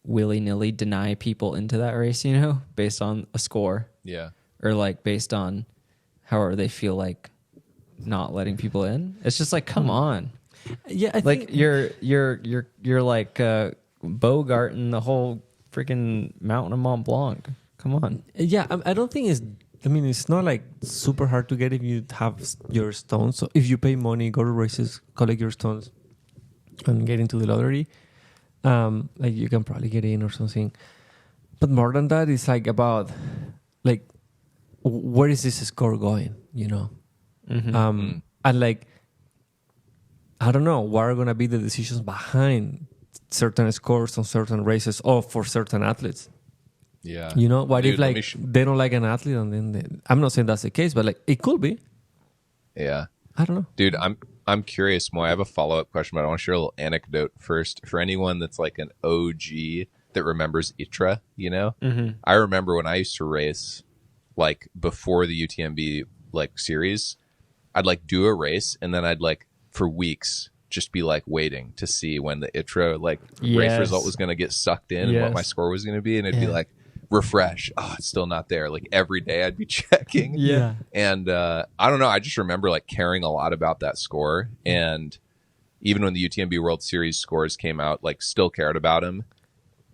willy-nilly deny people into that race, you know, based on a score Yeah. or like based on however they feel like not letting people in. It's just like, come on. Yeah, I Like think you're like Bogarting the whole freaking mountain of Mont Blanc. Come on. yeah, I don't think it's. I mean, it's not like super hard to get if you have your stones. So if you pay money, go to races, collect your stones, and get into the lottery, like you can probably get in or something. But more than that, it's like about like where is this score going? You know, and like I don't know what are gonna be the decisions behind certain scores on certain races or for certain athletes. Yeah. You know, what Dude, if let like me they don't like an athlete and then I'm not saying that's the case, but like it could be. Yeah. I don't know. Dude, I'm curious, Moy. I have a follow-up question, but I want to share a little anecdote first. For anyone that's like an OG that remembers ITRA, you know? I remember when I used to race, like before the UTMB like series, I'd like do a race and then I'd like for weeks just be like waiting to see when the ITRA like race result was going to get sucked in and what my score was going to be. And it'd be like, refresh. Oh, it's still not there. Like every day I'd be checking. Yeah. And I don't know. I just remember like caring a lot about that score. And even when the UTMB World Series scores came out, like still cared about them.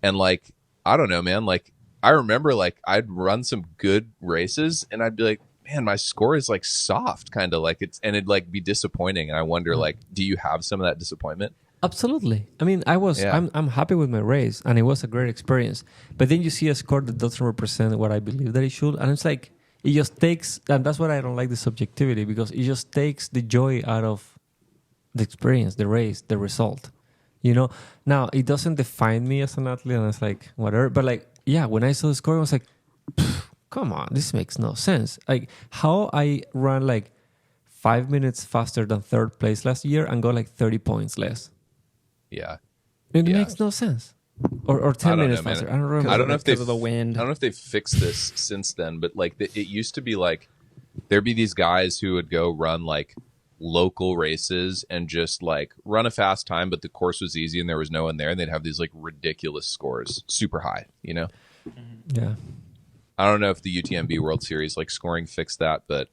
And like, I don't know, man. Like I remember like I'd run some good races and I'd be like, man, my score is like soft, kind of like it's, and it'd like be disappointing. And I wonder, like, do you have some of that disappointment? Absolutely. I mean, I'm happy with my race and it was a great experience. But then you see a score that doesn't represent what I believe that it should. And it's like, it just takes, and that's what I don't like the subjectivity because it just takes the joy out of the experience, the race, the result. You know, now it doesn't define me as an athlete and it's like, whatever. But like, yeah, when I saw the score, I was like, come on, this makes no sense. Like how I ran like 5 minutes faster than third place last year and got like 30 points less. Yeah. It makes no sense. Or 10 minutes know, faster. I don't remember. I don't know if because of the wind. I don't know if they've fixed this since then, but like it used to be like there'd be these guys who would go run like local races and just like run a fast time, but the course was easy and there was no one there, and they'd have these like ridiculous scores, super high, you know? Yeah. I don't know if the UTMB World Series like scoring fixed that, but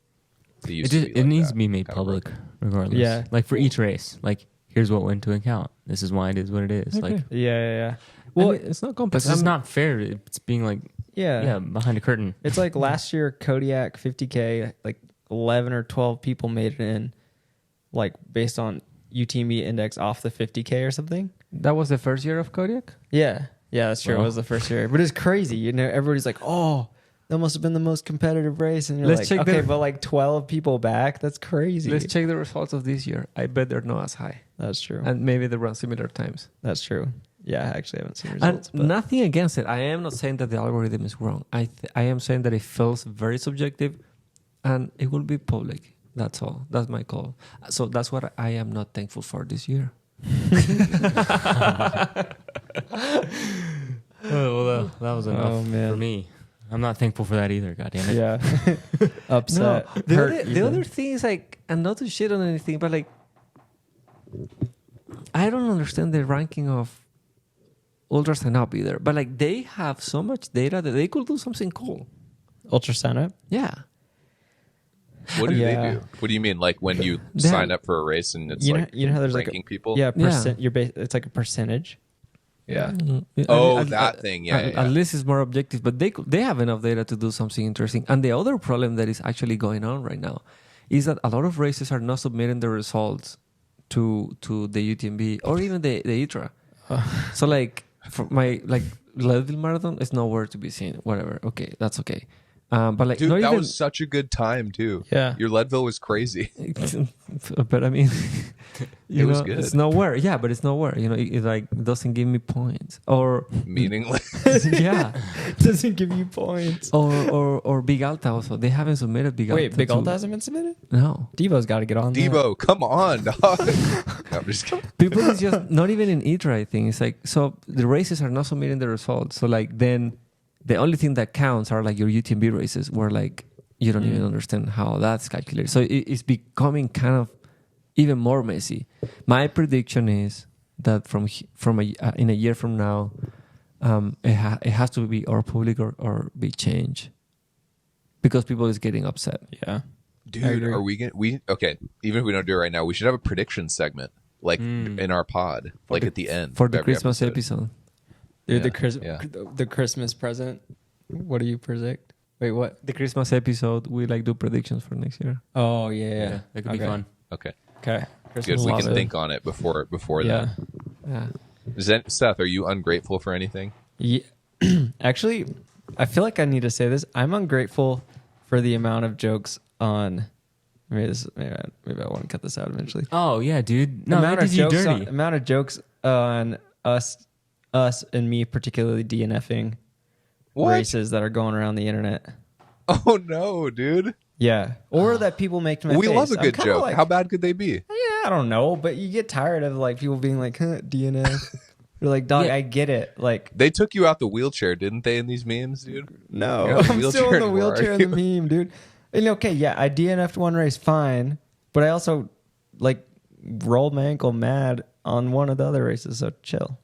it used It, to be it like needs that. to be made Kind of public regardless. Yeah. Like for each race, like here's what went to account. This is why it is what it is. Okay. Like Yeah. Well, Well, it's not complex. it's just not fair. It's being like yeah. behind a curtain. It's like last year, Kodiak 50K, like 11 or 12 people made it in, like based on UTMB index off the 50K or something. That was the first year of Kodiak? Yeah, that's true. Well. It was the first year, but it's crazy. You know, everybody's like, "Oh, that must have been the most competitive race," and you're Let's like, check "Okay, the- but like 12 people back, that's crazy." Let's check the results of this year. I bet they're not as high. That's true. And maybe they run similar times. That's true. Yeah, I actually haven't seen And results. But nothing against it. I am not saying that the algorithm is wrong. I am saying that it feels very subjective and it will be public. That's all. That's my call. So that's what I am not thankful for this year. Well, that was enough Oh, man. for me. I'm not thankful for that either. God damn it. yeah, upset. The hurt other, the even. other thing is like, and not to shit on anything, but like, I don't understand the ranking of ultra sign up either. But like, they have so much data that they could do something cool. Ultra sign up. Yeah. What do Yeah. they do? What do you mean? Like when you They sign have- up for a race and it's You know, like you know how there's like ranking people? yeah, Yeah. percent. It's like a percentage. Yeah. Oh, that thing. Yeah, yeah, At least it's more objective, but they have enough data to do something interesting. And the other problem that is actually going on right now is that a lot of races are not submitting the results to the UTMB or even the ITRA. So like for my like Leadville Marathon is nowhere to be seen. Whatever. Okay, that's okay. But like, Dude, not that even. was such a good time too. Yeah. Your Leadville was crazy. But I mean, you was know, good. it's nowhere. Yeah, but it's nowhere. You know, it like doesn't give me points. Or Meaningless. yeah, Doesn't give you points. or Big Alta also. They haven't submitted Big Alta. Wait, Big Alta hasn't been submitted? No, Devo's got to get on that. Devo, come on, dog. No, I'm just kidding. people is just not even in ITRA. I think it's like, so the races are not submitting the results. So like then the only thing that counts are like your UTMB races, where like you don't even understand how that's calculated. So it's becoming kind of even more messy. My prediction is that in a year from now, it has to be or public or be changed, because people is getting upset. Yeah. Dude, are we okay? Even if we don't do it right now, we should have a prediction segment, like in our pod, like at the end For of the every Christmas episode. Dude, Yeah. the Christmas present. What do you predict? Wait, what? The Christmas episode, we like do predictions for next year. Oh, yeah. That could be fun. Okay, Okay. good. Christmas We love can it. think on it before Yeah. Yeah. that. Seth, are you ungrateful for anything? Yeah. Actually, I feel like I need to say this. I'm ungrateful for the amount of jokes on. Maybe I want to cut this out eventually. Oh yeah, dude. No, amount that of did you jokes dirty. amount of jokes on us and me particularly DNFing What? races that are going around the internet. Oh no, dude. Yeah, or that people make to my We face. love a I'm good kinda joke. like, How bad could they be? yeah, I don't know, but you get tired of like people being like DNF. You're like, dog, Yeah. I get it. Like, They took you out the wheelchair, didn't they, in these memes, dude? no, You're not in the I'm still in wheelchair the anymore, wheelchair are in the meme, dude. And okay, yeah, I DNF'd one race, fine, but I also like rolled my ankle mad on one of the other races, so chill.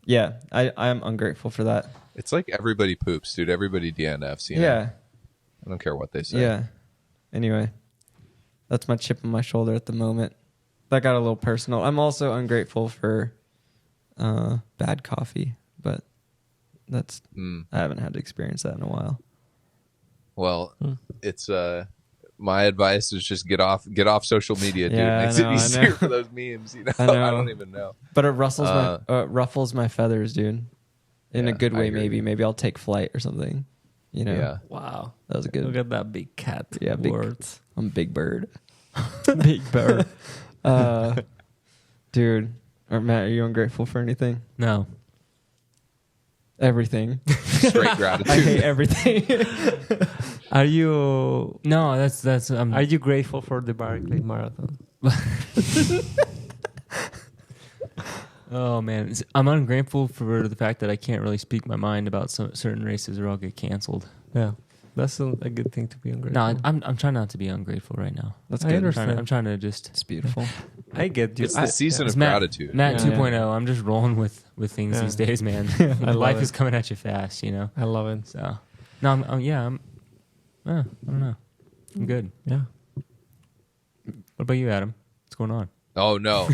Yeah, I'm ungrateful for that. It's like everybody poops, dude. Everybody DNFs. You know? Yeah, I don't care what they say. yeah. Anyway, that's my chip on my shoulder at the moment. That got a little personal. I'm also ungrateful for bad coffee, but that's I haven't had to experience that in a while. Well, it's my advice is just get off social media, dude. Yeah, I Makes know, I it easier know. for those memes. You know, I know. I don't even know. But it ruffles my feathers, dude. In a Yeah, good I way, hear maybe. you. Maybe I'll take flight or something. You know, Yeah. Wow. that was a Look good. at that big cat. Yeah, big- words. I'm Big Bird, Big bird. dude. Or Matt, are you ungrateful for anything? No. Everything. Straight I gratitude. hate everything. Are you No, that's are you grateful for the Barclay Marathon? Oh man, I'm ungrateful for the fact that I can't really speak my mind about certain races, or I'll get canceled. Yeah. That's a good thing to be ungrateful. No, I'm trying not to be ungrateful right now. That's I good. understand. I'm trying to just It's beautiful. I get you. It's the season It's of gratitude. Matt Yeah. 2.0. I'm just rolling with things Yeah. these days, man. I love Life it. is coming at you fast, you know. I love it. So no, I don't know. I'm good. Yeah. What about you, Adam? What's going on? Oh no.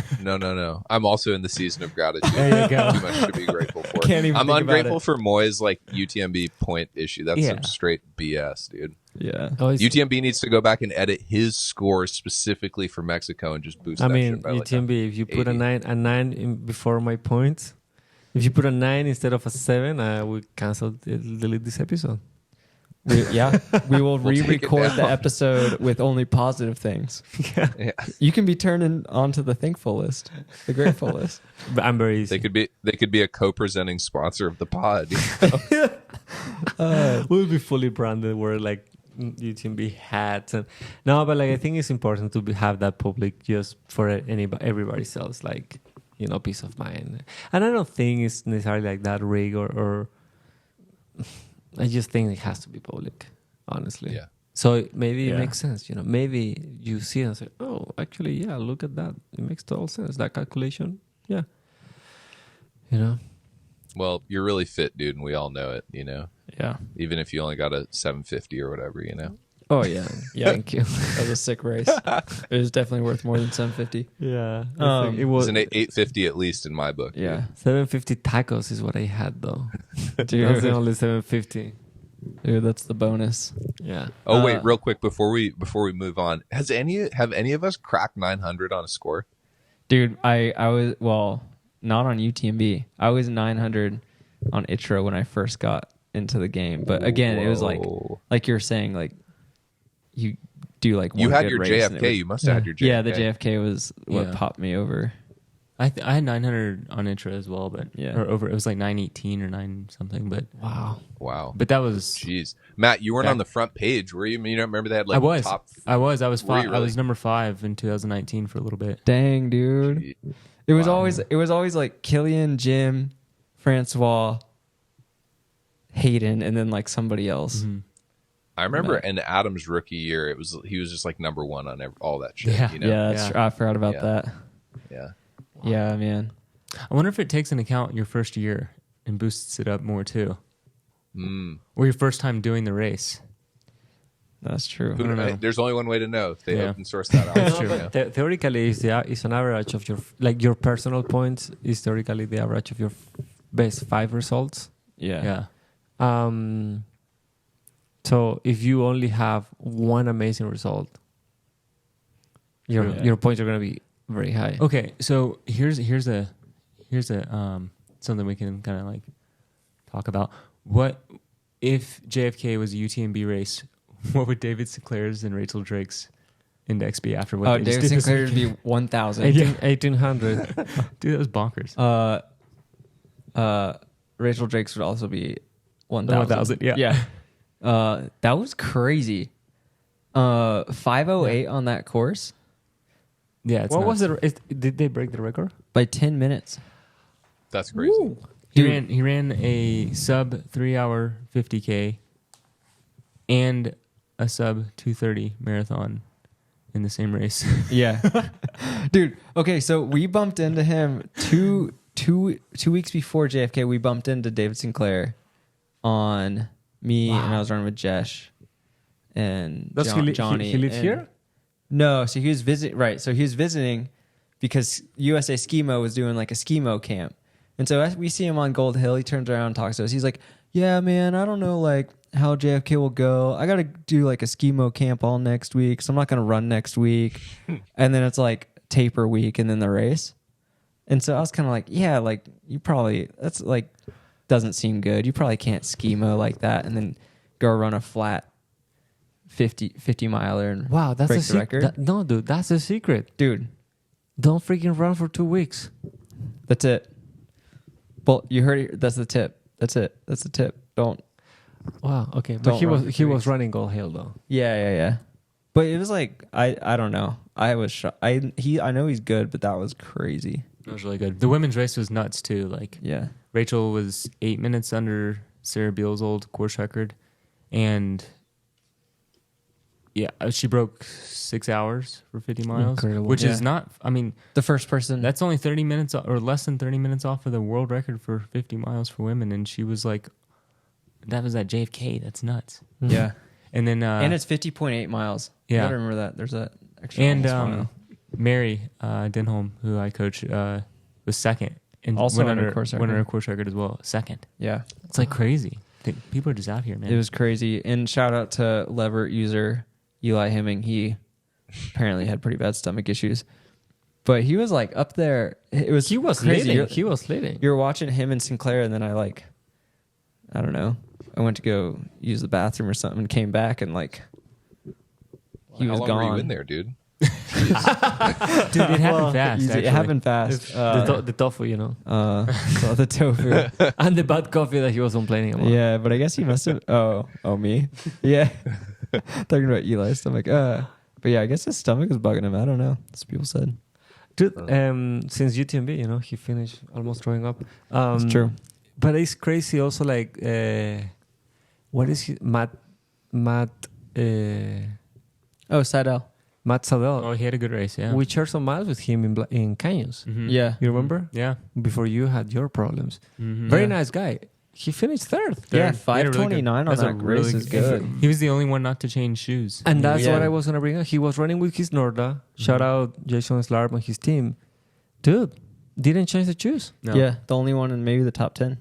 I'm also in the season of gratitude. There you go. Too much to be grateful for. Can't even I'm think about ungrateful it. for Moy's like UTMB point issue. That's Yeah. some straight BS, dude. Yeah. Oh, it's- UTMB needs to go back and edit his score specifically for Mexico and just boost I that mean, shit by like UTMB, if you put 80. a nine in before my points, if you put a 9 instead of a 7, I would cancel, delete this episode. We will We'll take it re-record the down. episode with only positive things. Yeah. You can be turning onto the thankful list, the grateful list. But I'm very easy. They could be a co-presenting sponsor of the pod. We'll be fully branded. We're like UTMB hats and no, but like I think it's important to have that public just for everybody else, like peace of mind. And I don't think it's necessarily like that rig or I just think it has to be public, honestly. Yeah. So maybe it Yeah. makes sense. Maybe you see and say, oh, actually, yeah, look at that. It makes total sense. That calculation, yeah. Well, you're really fit, dude, and we all know it, Yeah. even if you only got a 750 or whatever, Oh yeah. Yeah. Thank you. That was a sick race. It was definitely worth more than 750. Yeah. Um, it It was was an 850 at least in my book. Yeah. 750 tacos is what I had though. Dude. That's the only 750. Dude, that's the bonus. Yeah. Oh wait, real quick before we move on, have any of us cracked 900 on a score? Dude, I was not on UTMB. I was 900 on ITRA when I first got into the game. But again, it was Whoa. like you're saying, like you do like one You had good your race and it JFK. was- You must have had your JFK. yeah, the JFK was what Yeah. popped me over. I had 900 on Intra as well, but Yeah. or over. It was like 918 or 9 something, but Wow. Wow. that was. Jeez, Matt, you weren't Back- on the front page, were you? You don't remember they had like I was. top. I was Were you five. I really? was number 5 in 2019 for a little bit. Dang, dude. Gee. It was Wow. always like Killian, Jim, Francois, Hayden, and then like somebody else. Mhm. I remember Matt. in Adam's rookie year, he was just like number 1 on all that shit. Yeah. You know? Yeah, that's Yeah. I forgot about Yeah. that. Yeah. Yeah, man. I wonder if it takes into account your first year and boosts it up more too, Mm. or your first time doing the race. That's true. Who don't knows? know. There's only one way to know if they Yeah. open source that out. That's you true. know? Theoretically, is an average of your like your personal points is theoretically the average of your best 5 results. Yeah. Yeah. So if you only have one amazing result, Yeah. your points are going to be very high. Okay, so here's a something we can kind of like talk about. What if JFK was a UTMB race? What would David Sinclair's and Rachel Drake's index be after what Oh, they just David did this Sinclair would weekend? be 1,000. 1800. Dude, that was bonkers. Rachel Drake's would also be 1,000. 1,000, yeah. Yeah. That was crazy. 508 on that course Yeah, it's What was nuts. it? Did they break the record? by 10 minutes. That's crazy. Dude. He ran a sub 3 hour 50K and a sub 2:30 marathon in the same race. Yeah. Dude, okay, so we bumped into him two weeks before JFK. We bumped into David Sinclair on me, and I was running with Jesh and Johnny. He lives and- here? No, so he was So he was visiting because USA Skimo was doing like a Skimo camp. And so as we see him on Gold Hill, he turns around and talks to us. He's like, yeah, man, I don't know like how JFK will go. I got to do like a Skimo camp all next week. So I'm not going to run next week. And then it's like taper week and then the race. And so I was kind of like, yeah, like that's like, doesn't seem good. You probably can't Skimo like that and then go run a flat 50 miler and Wow, that's break a the secret. record. No, dude, that's a secret. Dude, Don't freaking run for 2 weeks. that's it. Well, you heard it. That's the tip. That's it. That's the tip. Don't. Wow. Okay, but Don't he run was for he 2 was weeks. running Gold Hill though. Yeah. But it was like I don't know. I was I know he's good, but that was crazy. It was really good. The women's race was nuts too. Like Yeah. Rachel was 8 minutes under Sarah Beal's old course record, and yeah, she broke 6 hours for 50 miles, Incredible. which is Yeah. not. I mean, The first person. that's only 30 minutes or less than 30 minutes off of the world record for 50 miles for women, and she was like, that was at JFK. That's nuts. yeah. And then And it's 50.8 miles. yeah. You gotta remember that. There's that extra. and almost mile. Mary Denholm, who I coach, was second. And Also went under under course went under record. course record as well. Second. Yeah. It's like crazy. People are just out here, man. It was crazy. And shout out to lever user Eli Hemming. He apparently had pretty bad stomach issues. But he was like up there. It was He was crazy. leading. You're- He was leading. You're watching him and Sinclair, and then I don't know. I went to go use the bathroom or something and came back, and like he How was long gone. were you in there, dude? Dude, it happened fast. Easy. Actually. It happened fast. The tofu, you know, So the tofu. and the bad coffee that he was complaining about. Yeah, but I guess he must have. Oh, me. Yeah, talking about Eli's stomach. But yeah, I guess his stomach is bugging him. I don't know. That's what people said. Dude, since UTMB, you know, he finished almost throwing up. It's true. But it's crazy also, like, what is he? Matt, Oh, Seidel. Matt Sadell. Oh, he had a good race. Yeah. We shared some miles with him in Canyons. Mhm. Yeah. You remember? Yeah. Before you had your problems. Mhm. Very Yeah. nice guy. He finished third. Yeah, He had a really good- 5:29 on that's a that race really is good- good. He was the only one not to change shoes. And that's Yeah. what I was going to bring up. He was running with his Norda. Shout out Jason Slarp and his team. Dude, didn't change the shoes. No. Yeah, the only one in maybe the top 10.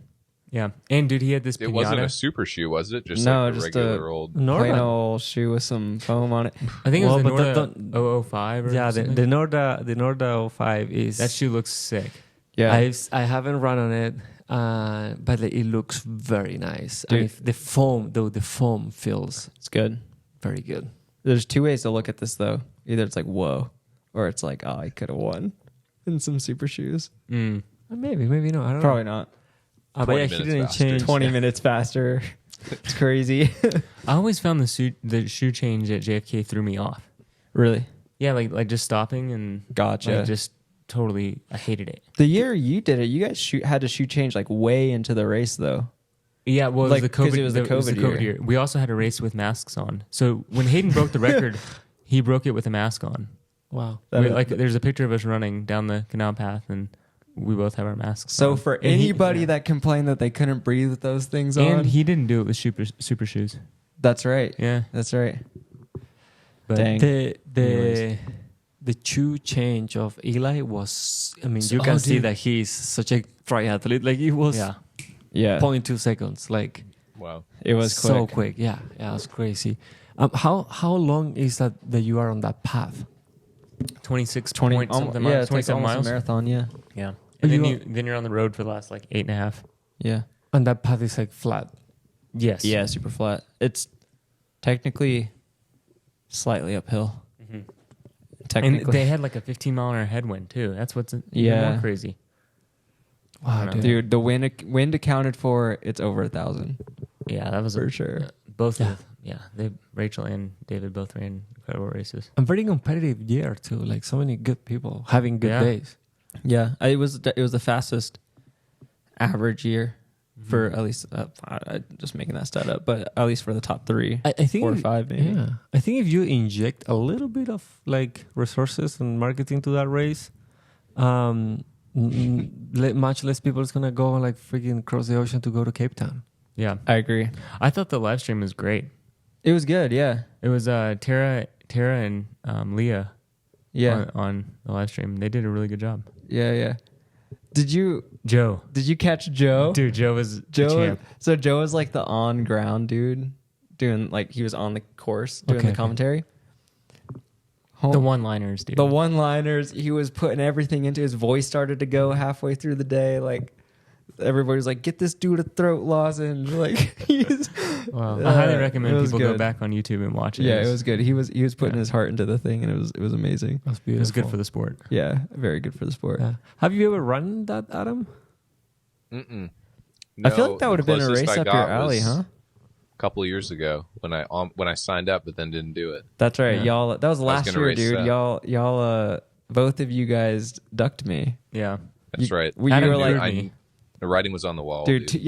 Yeah. And dude, he had this It wasn't a pinata. super shoe, was it? Just No, like a just regular old. Plain Norda. old shoe with some foam on it. I think it was Well, the but Norda that 005 or Yeah, something. the Norda 05 is... That shoe looks sick. Yeah. I haven't run on it. but like, it looks very nice. Dude. And if the foam feels It's good. very good. There's two ways to look at this though. Either it's like whoa, or it's like, oh, I could have won in some super shoes. Maybe not. I don't Probably know. not. But 20 yeah, he minutes didn't faster. change. 20 minutes faster. It's crazy. I always found the shoe change at JFK threw me off. Really? Yeah, like just stopping and Gotcha. like, just totally, I hated it. The year you did it, you guys had to shoe change like way into the race though. Yeah, well, Like, it 'cause was it was the COVID year. We also had a race with masks on. So when Hayden broke the record, he broke it with a mask on. Wow. There's a picture of us running down the canal path, and we both have our masks So on. for And he- anybody that complained that they couldn't breathe with those things and on, he didn't do it with super shoes. that's right. Yeah, That's right. but Dang. The shoe change of Eli was, I mean, you can see dude. that he's such a triathlete. Like it was yeah. Yeah. 0.2 seconds. Like Wow. It was so quick. quick. Yeah, it was crazy. How long is that you are on that path? 26 20 point something yeah, miles, it's like 27 almost miles. a marathon, yeah. Yeah, And and then you're on the road for the last like 8.5. Yeah. And that path is like flat. Yes. Yeah, super flat. It's technically slightly uphill. Mhm. Technically. And they had like a 15-mile-an-hour headwind too. That's what's even Yeah. more crazy. Wow, I don't know. Dude, the wind accounted for, it's over 1,000 Yeah, that was for sure. both. Yeah. Rachel and David both ran incredible races. A very competitive year too. Like so many good people having good Yeah. days. Yeah, it was the fastest average year for at least I just making that stat up, but at least for the top three, I think 4 or 5 maybe. Yeah, I think if you inject a little bit of like resources and marketing to that race, much less people is gonna go and like freaking cross the ocean to go to Cape Town. Yeah, I agree. I thought the live stream was great. It was good. Yeah, It was Tara and Leah yeah, on the live stream. They did a really good job. yeah. Did you catch Joe? Dude, Joe was the Joe. champ. So Joe was like the on ground dude, doing like he was on the course doing Okay, the commentary. The one-liners, dude. The one-liners, he was putting everything into his voice. Started to go halfway through the day. Like everybody was like, "Get this dude a throat lozenge!" Like he's. Wow. I highly it recommend was people go good. back on YouTube and watch it. Yeah, it was good. He was putting Yeah. his heart into the thing, and it was amazing. That's It beautiful. was good for the sport. Yeah, very good for the sport. Yeah. Have you ever run that, Adam? Mm-mm. I feel No, like that would have the been a closest race I up your got alley, was huh? A couple of years ago when I signed up, but then didn't do it. That's right, Yeah. y'all. That was was last gonna year, race dude. that. Y'all. Both of you guys ducked me. Yeah. That's right. You Adam were knew like, me. The writing was on the wall, dude. dude.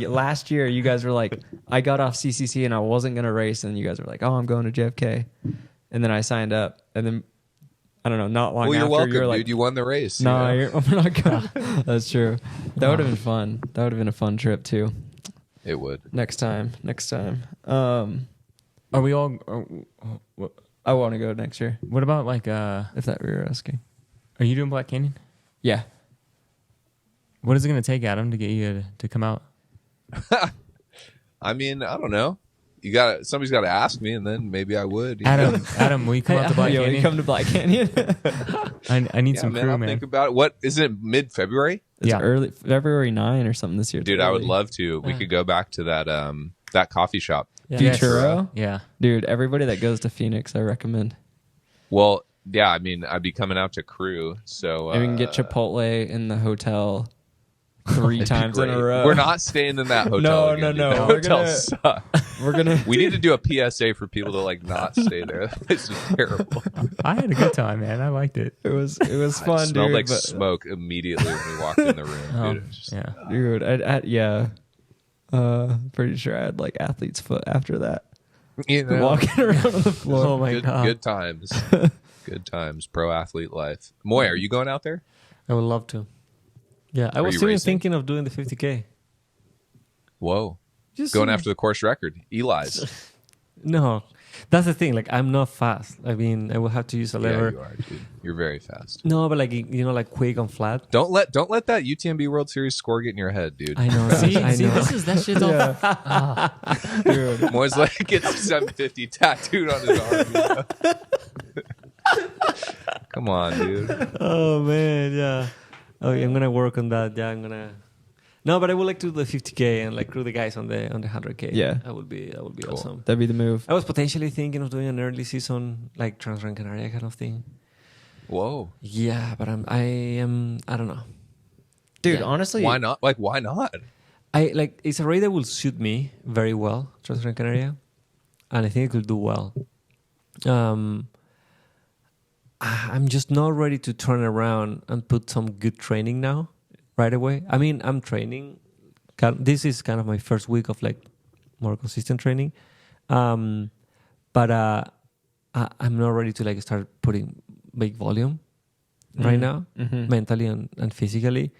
Last year, you guys were like, I got off CCC and I wasn't gonna race, and you guys were like, oh, I'm going to JFK, and then I signed up, and then I don't know, not long Well, you're after, welcome, you're like, dude. You won the race. you no, know? I'm not gonna. That's true. That would have been fun. That would have been a fun trip too. It would. Next time. Are we all? I want to go next year What about like? if that were asking. Are you doing Black Canyon? Yeah. What is it going to take, Adam, to get you to come out? I mean, I don't know. Somebody's got to ask me, and then maybe I would. you know? Adam, will you come out to Black Yo, Canyon? you come to Black Canyon. I need Yeah, some man, crew, I'll man. think about it. What is it? Mid-February, It's Yeah. early February 9 or something this year. It's dude. I would early. love to. We could go back to that coffee shop. Yes. Futuro. Yeah. Dude, everybody that goes to Phoenix, I recommend. Well, yeah. I mean, I'd be coming out to crew, so And we can get Chipotle in the hotel 3 times in a great. row. We're not staying in that hotel. No, again, no, dude. no. That We're hotel gonna- sucks. We're gonna. We need to do a PSA for people to like not stay there. That place is terrible. I had a good time, man. I liked it. It was fun, It smelled dude. like but- smoke immediately when we walked in the room. Oh, Dude, it was just, yeah. Dude, yeah. Pretty sure I had like athlete's foot after that. you know, Walking around on the floor. Oh my good, god. good times. Good times. Pro athlete life. Moy, are you going out there? I would love to. Yeah, I Are was you even racing? thinking of doing the 50K. Whoa. Just Going after the course record. Eli's. No, that's the thing. Like, I'm not fast. I mean, I will have to use a Yeah, lever. you are, dude. You're very fast. No, but like like quick and flat. Don't let that UTMB World Series score get in your head, dude. I know. See, I know. this is that shit's all. Dude. Moy's like gets 750 tattooed on his arm. You know? Come on, dude. Oh man, yeah. Okay, I'm gonna work on that. Yeah, I'm gonna. No, but I would like to do the 50K and like crew the guys on the 100K. Yeah. that would be Cool. awesome. That'd be the move. I was potentially thinking of doing an early season like Trans-Gran Canaria kind of thing. Whoa. Yeah, but I don't know. Dude, Yeah. honestly, Why not? Like, why not? It's a race that will suit me very well, Trans-Gran Canaria, and I think it will do well. I'm just not ready to turn around and put some good training now, right away. I mean, I'm training. This is kind of my first week of like more consistent training, but I'm not ready to like start putting big volume right now, mentally and physically.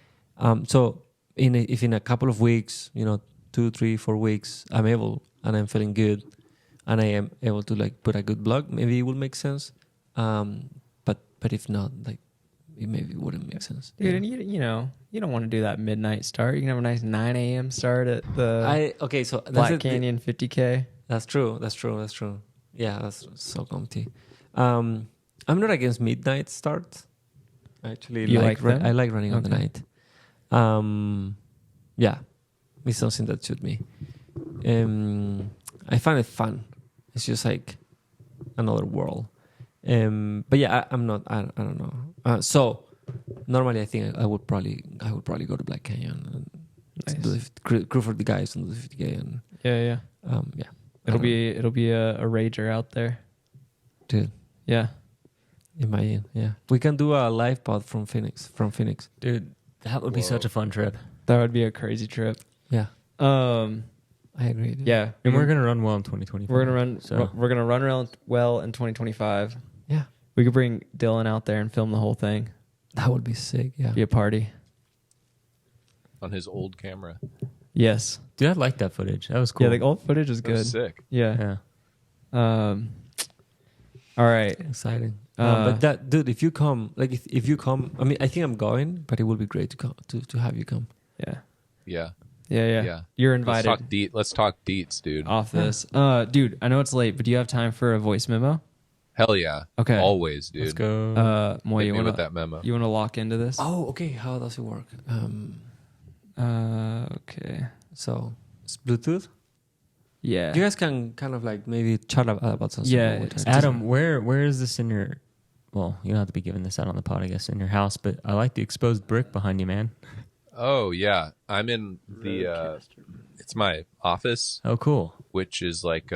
So if in a couple of weeks, 2, 3, 4 weeks, I'm able and I'm feeling good, and I am able to like put a good blog, maybe it will make sense. But if not, like it maybe wouldn't make sense. dude, and you don't want to do that midnight start. You can have a nice 9 a.m. start at the So that's Black Canyon 50K. That's true. Yeah, that's so comfy. I'm not against midnight starts. Actually, You like them? I like running on the Okay. night. Yeah, it's something that suits me. I find it fun. It's just like another world. But yeah, I'm not. I don't know. So normally, I think I would probably go to Black Canyon and do the crew for the guys and do the 50K and Yeah. yeah. It'll be a rager out there. Dude. Yeah. Imagine, yeah. We can do a live pod from Phoenix. Dude, that would be such a fun trip. That would be a crazy trip. Yeah, I agree. Dude. Yeah. And we're gonna run well in 2025. We're gonna run around well in 2025. Yeah, We could bring Dylan out there and film the whole thing. that would be sick. Yeah, Be a party. On his old camera. Yes. Dude, I like that footage. That was cool. Yeah, the old footage is That was good. sick. Yeah. Yeah. All right. exciting. Uh, but that dude, if you come, like if you come, I mean, I think I'm going, but it would be great to come to have you come. Yeah. Yeah. Yeah. You're invited Let's talk deets, dude. off this. Dude, I know it's late, but do you have time for a voice memo? Hell yeah. Okay. Always, dude. Let's go. Moy, Hit you me want with that memo. You want to lock into this? Oh, okay. How does it work? Okay. So it's Bluetooth. Yeah. You guys can kind of like maybe chat about something. Yeah, over it's time. Adam, where is this in your? Well, you don't have to be giving this out on the pod, I guess, in your house. But I like the exposed brick behind you, man. Oh yeah. I'm in the it's my office, Oh, cool. which is like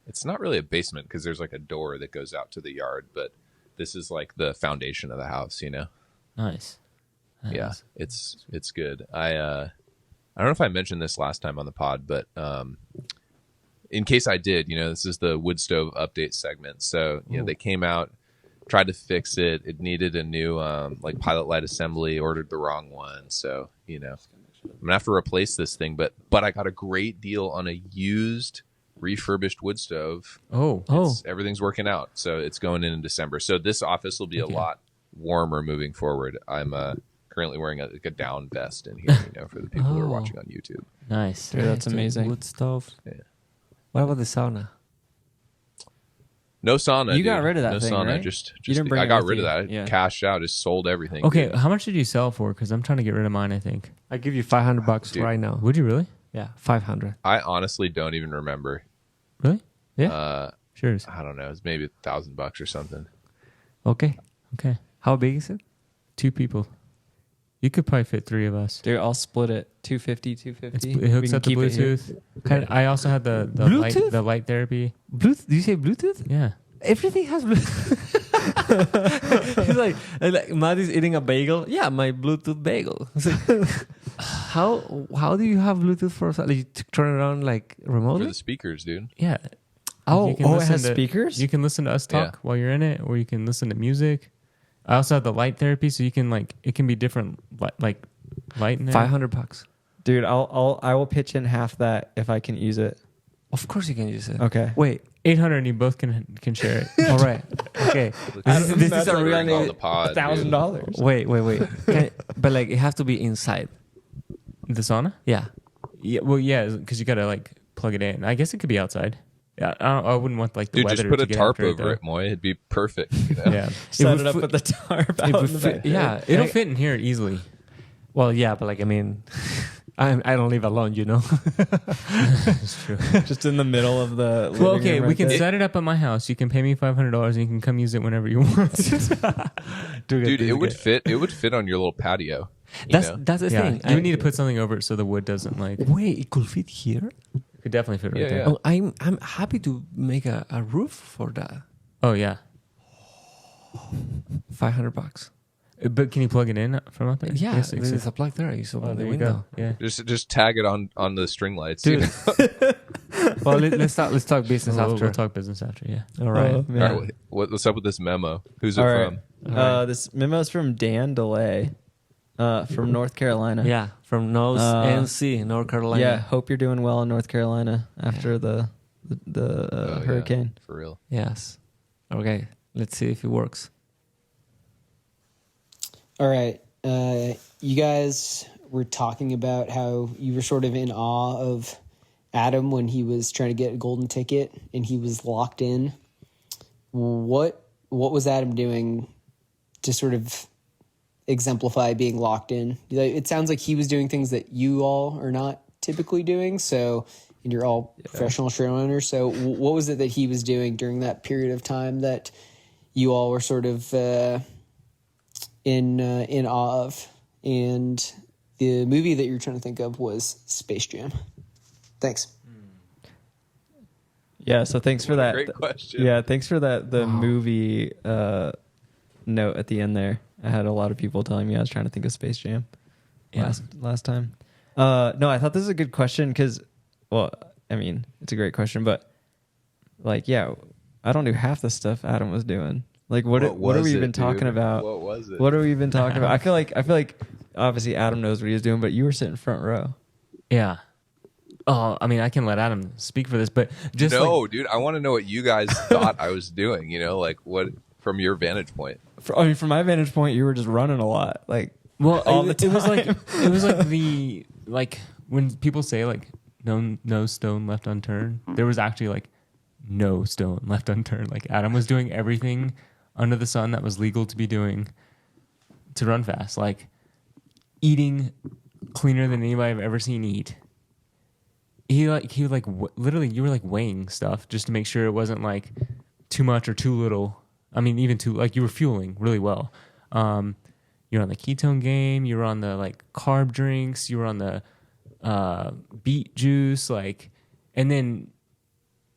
it's not really a basement because there's like a door that goes out to the yard, but this is like the foundation of the house, Nice. Yeah, it's good. I don't know if I mentioned this last time on the pod, but in case I did, this is the wood stove update segment. So they came out, tried to fix it. It needed a new like pilot light assembly. Ordered the wrong one, so I'm gonna have to replace this thing. But I got a great deal on a used refurbished wood stove. Oh. Everything's working out, so it's going in December. So this office will be a lot warmer moving forward. I'm currently wearing a down vest in here, for the people who are watching on YouTube. Nice. Dude, that's amazing. Wood stove. Yeah. What about the sauna? No sauna. You got dude. rid of that no thing, sauna. right? Just You didn't bring I it got with rid of you. that. Yeah. Cashed out. Just sold everything. Okay, dude. how much did you sell for? Because I'm trying to get rid of mine, I think. I give you $500 Dude. right now. Would you really? Yeah, 500. I honestly don't even remember. Really? Yeah. Sure. I don't know. It's maybe $1,000 or something. Okay. Okay. How big is it? 2 people. You could probably fit 3 of us. Dude, I'll split it. 250. It hooks We can up to keep it here. Bluetooth. I also had the Bluetooth? the light therapy. Bluetooth? Did you say Bluetooth? Yeah. Everything has Bluetooth. He's like Matt is eating a bagel. Yeah, my Bluetooth bagel. It's like, how do you have Bluetooth for? Like, you turn it on like For remotely? the speakers, dude. Yeah. Oh, You can it listen has to- speakers? You can listen to us talk Yeah. while you're in it, or you can listen to music. I also have the light therapy, so you can it can be different like light in there. $500. Dude, I will pitch in half that if I can use it. Of course you can use it. Okay. Wait. 800, and you both can share it. All right. Okay. This is a real on name. the pod, dude. $1,000. Wait. But like it has to be inside. The sauna? Yeah. Yeah. Well, yeah, because you gotta plug it in. I guess it could be outside. Yeah, I wouldn't want the Dude, weather just put to a get tarp after over though. it, Moy. It'd be perfect. Yeah. Set would it up fit- with the tarp It out would in the fit- back. yeah. It'll fit in here easily. Well, yeah, but like I mean, I don't live alone, you know. It's true. Just in the middle of the. Well, living okay, room we right can there. set it up at my house. You can pay me $500 and you can come use it whenever you want. Dude, it would fit. It would fit on your little patio. That's You know? that's the Yeah, thing. you would need to put something over it so the wood doesn't like. It Wait, it could fit here. could definitely fit right Yeah, there. yeah. Oh, I'm happy to make a roof for that. Oh yeah, $500. but can you plug it in from up there? Yeah, Yes, there's a plug there. You Oh, open the there you window. go. Yeah. Just tag it on the string lights. you Dude. know? Well, let's talk business We'll after. talk business after. Yeah. All right. Oh, man. All right, what's up with this memo? Who's it All right. from? This memo's from Dan DeLay, from North Carolina. Yeah, from NOS NC, North Carolina. Yeah. Hope you're doing well in North Carolina after the Oh, yeah, hurricane. for real. Yes. Okay. Let's see if it works. All right. You guys were talking about how you were sort of in awe of Adam when he was trying to get a golden ticket and he was locked in. What was Adam doing to sort of exemplify being locked in? It sounds like he was doing things that you all are not typically doing. So, and you're all professional trail runners. So what was it that he was doing during that period of time that you all were sort of in awe of? And the movie that you're trying to think of was Space Jam. Thanks. Yeah. So thanks for that. Great question. Yeah. Thanks for that. The movie note at the end there. I had a lot of people telling me I was trying to think of Space Jam last time. No, I thought this was a good question because, well, I mean, it's a great question, but like, yeah, I don't do half the stuff Adam was doing. Like, what are was we it, even talking dude? about? What was it? What are we even talking about? I feel like obviously Adam knows what he was doing, but you were sitting front row. Yeah. Oh, I mean, I can let Adam speak for this, but just No, dude, I want to know what you guys thought I was doing. You know, like what from your vantage point. I mean, from my vantage point, you were just running a lot, like well, all the it was like time. it was like the like when people say like no stone left unturned. There was actually like no stone left unturned. Like Adam was doing everything under the sun that was legal to be doing to run fast. Like eating cleaner than anybody I've ever seen eat. He would like literally you were like weighing stuff just to make sure it wasn't like too much or too little. I mean, even too like you were fueling really well. You're on the ketone game. You were on the like carb drinks. You were on the beet juice. Like, and then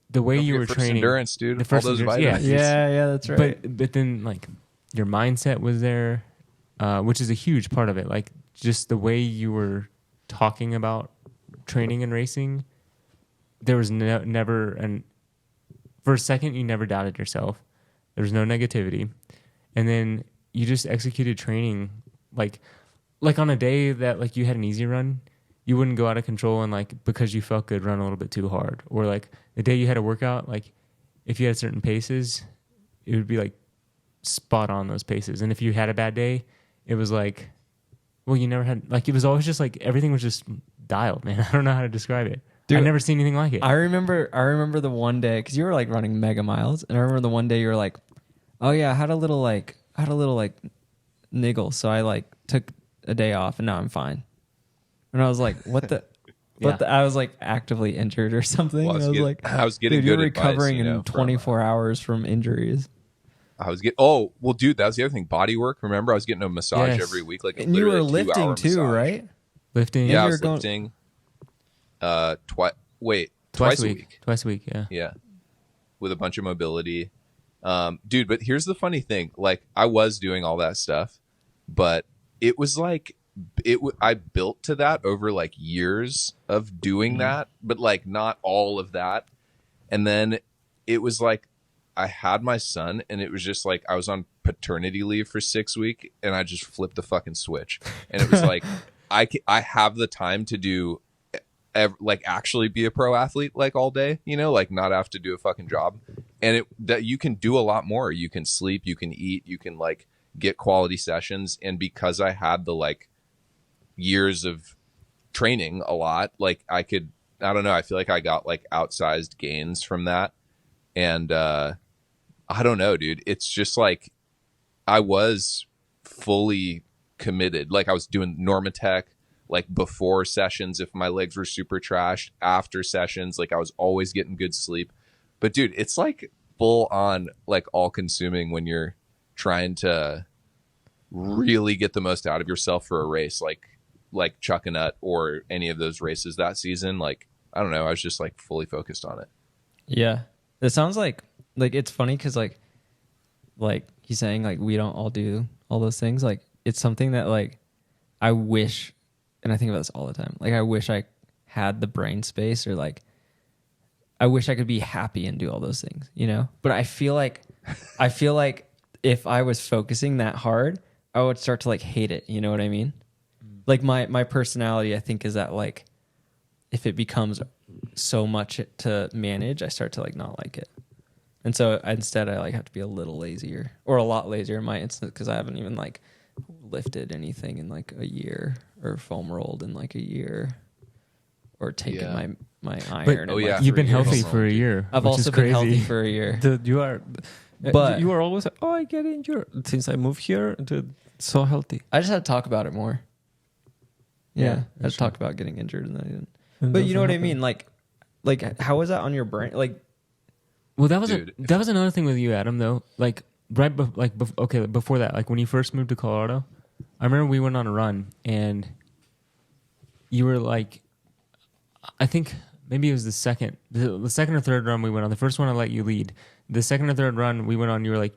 the way Don't you forget were first training, endurance, dude. the All first those endurance, vitamins. Yeah, that's right. but then like your mindset was there, which is a huge part of it. Like just the way you were talking about training and racing, there was never and for a second you never doubted yourself. There was no negativity, and then you just executed training like on a day that like you had an easy run, you wouldn't go out of control and like because you felt good run a little bit too hard, or like the day you had a workout, like if you had certain paces, it would be like spot on those paces, and if you had a bad day, it was like, well, you never had like it was always just like everything was just dialed, man. I don't know how to describe it. Dude, I've never seen anything like it. I remember the one day because you were like running mega miles, and I remember the one day you were like, "Oh yeah, I had a little niggle, so I like took a day off, and now I'm fine." And I was like, "What the?" Yeah. I was like actively injured or something. Well, and I was getting dude, you're good advice, recovering you know, in 24 hours from injuries. I was getting. Oh, well, dude, that was the other thing. Body work. Remember, I was getting a massage Yes. every week, like And you were literally a 2-hour lifting too, massage. right? Lifting, Yeah, I you was were going- lifting. Twice a week. Twice a week, yeah. Yeah, with a bunch of mobility, dude. But here's the funny thing: like, I was doing all that stuff, but it was like I built to that over like years of doing that, but like not all of that. And then it was like I had my son, and it was just like I was on paternity leave for 6 weeks, and I just flipped the fucking switch, and it was like I have the time to do. Like actually be a pro athlete like all day, you know, like not have to do a fucking job, and that you can do a lot more. You can sleep, you can eat, you can like get quality sessions. And because I had the like years of training a lot, like I don't know, I feel like I got like outsized gains from that. And I don't know, dude, it's just like I was fully committed. Like I was doing Normatec, like before sessions if my legs were super trashed, after sessions, like I was always getting good sleep. But dude, it's like full on like all consuming when you're trying to really get the most out of yourself for a race like Chuck a Nut or any of those races that season. Like I don't know, I was just like fully focused on it. Yeah. It sounds like it's funny because like he's saying like we don't all do all those things. Like it's something that like I wish, and I think about this all the time. Like I wish I had the brain space, or like I wish I could be happy and do all those things, you know? But I feel like if I was focusing that hard, I would start to like hate it, you know what I mean? Like my personality I think is that like if it becomes so much to manage, I start to like not like it. And so instead I like have to be a little lazier, or a lot lazier in my instance, because I haven't even like lifted anything in like a year, or foam rolled in like a year, or taken my iron. oh, yeah. You've been For years. healthy for a year. I've which also is been crazy. healthy for a year. Dude, you are, But- you are always like, oh, I get injured. Since I moved here, dude, so healthy. I just had to talk about it more. Yeah, I that's just talked about getting injured, and then I didn't. And But that's you know what I happened. mean? Like how was that on your brain? Like Well, that was Dude. that was another thing with you, Adam. Though, like before that, like when you first moved to Colorado, I remember we went on a run, and you were like, I think maybe it was the second or third run we went on. The first one I let you lead. The second or third run we went on, you were like,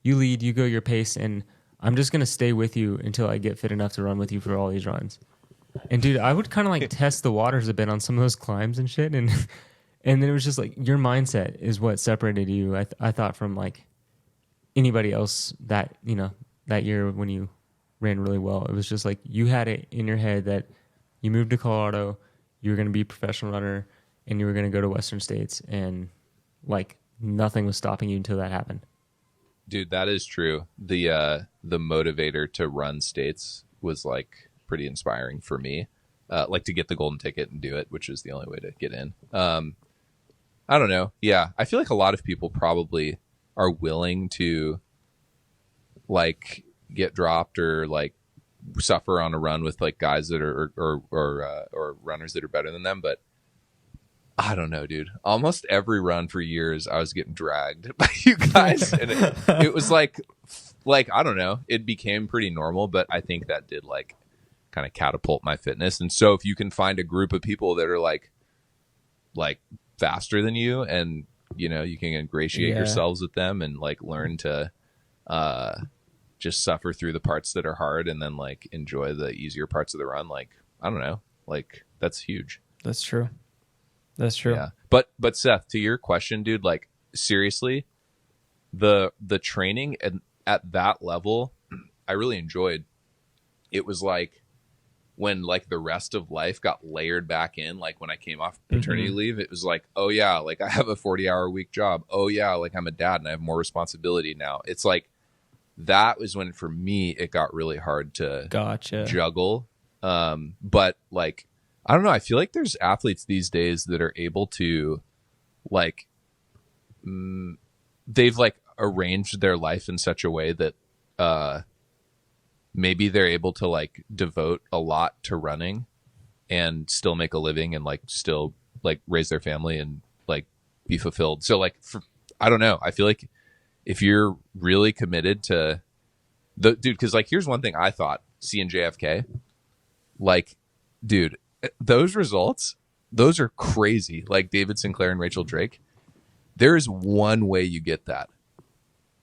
you lead, you go your pace, and I'm just gonna stay with you until I get fit enough to run with you for all these runs. And dude, I would kind of like test the waters a bit on some of those climbs and shit, and then it was just like your mindset is what separated you. I thought from like anybody else that that year when you ran really well. It was just like you had it in your head that you moved to Colorado, you were going to be a professional runner, and you were going to go to Western States, and like nothing was stopping you until that happened. Dude, that is true. The motivator to run states was like pretty inspiring for me. Like to get the golden ticket and do it, which is the only way to get in. I don't know. Yeah, I feel like a lot of people probably are willing to like get dropped or like suffer on a run with like guys that are or runners that are better than them, but I don't know, dude. Almost every run for years, I was getting dragged by you guys, and it was like I don't know. It became pretty normal, but I think that did like kind of catapult my fitness. And so, if you can find a group of people that are like faster than you, and you know you can ingratiate yourselves with them and like learn to just suffer through the parts that are hard, and then like enjoy the easier parts of the run. Like I don't know, like that's huge. that's true. That's true. Yeah. But Seth, to your question, dude, like seriously, the training at that level, I really enjoyed. It was like when like the rest of life got layered back in, like when I came off paternity leave, it was like, oh yeah, like I have a 40-hour week job. Oh yeah, like I'm a dad and I have more responsibility now. It's like that was when for me it got really hard to juggle. But like I don't know. I feel like there's athletes these days that are able to, like, they've like arranged their life in such a way that maybe they're able to like devote a lot to running and still make a living and like still like raise their family and like be fulfilled. So like, I don't know. I feel like if you're really committed to dude, because like here's one thing I thought seeing JFK, like, dude. Those results, those are crazy. Like David Sinclair and Rachel Drake. There is one way you get that.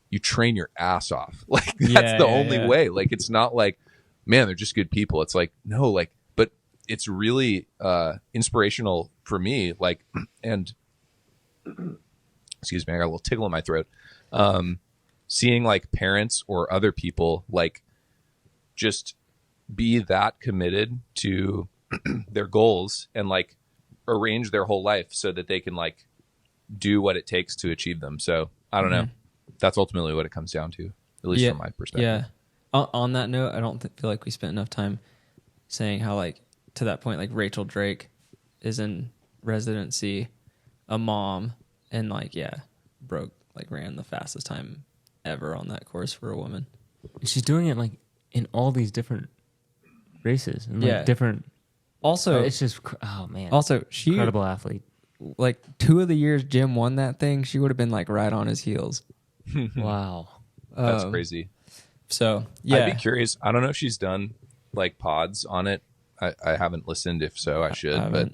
You train your ass off. Like that's the only way. Like it's not like, man, they're just good people. It's like, no, like, but it's really inspirational for me. Like, and excuse me, I got a little tickle in my throat. Seeing like parents or other people like just be that committed to their goals and like arrange their whole life so that they can like do what it takes to achieve them. So I don't know. That's ultimately what it comes down to, at least from my perspective. Yeah. On that note, I don't feel like we spent enough time saying how like to that point, like Rachel Drake is in residency, a mom, and like, ran the fastest time ever on that course for a woman. She's doing it like in all these different races and like Yeah. different. Also, It's just oh man. also she Incredible athlete. like 2 of the years Jim won that thing, she would have been like right on his heels. Wow. That's Um, crazy. So I'd yeah, be curious. I don't know if she's done like pods on it. I haven't listened. If so, I should. But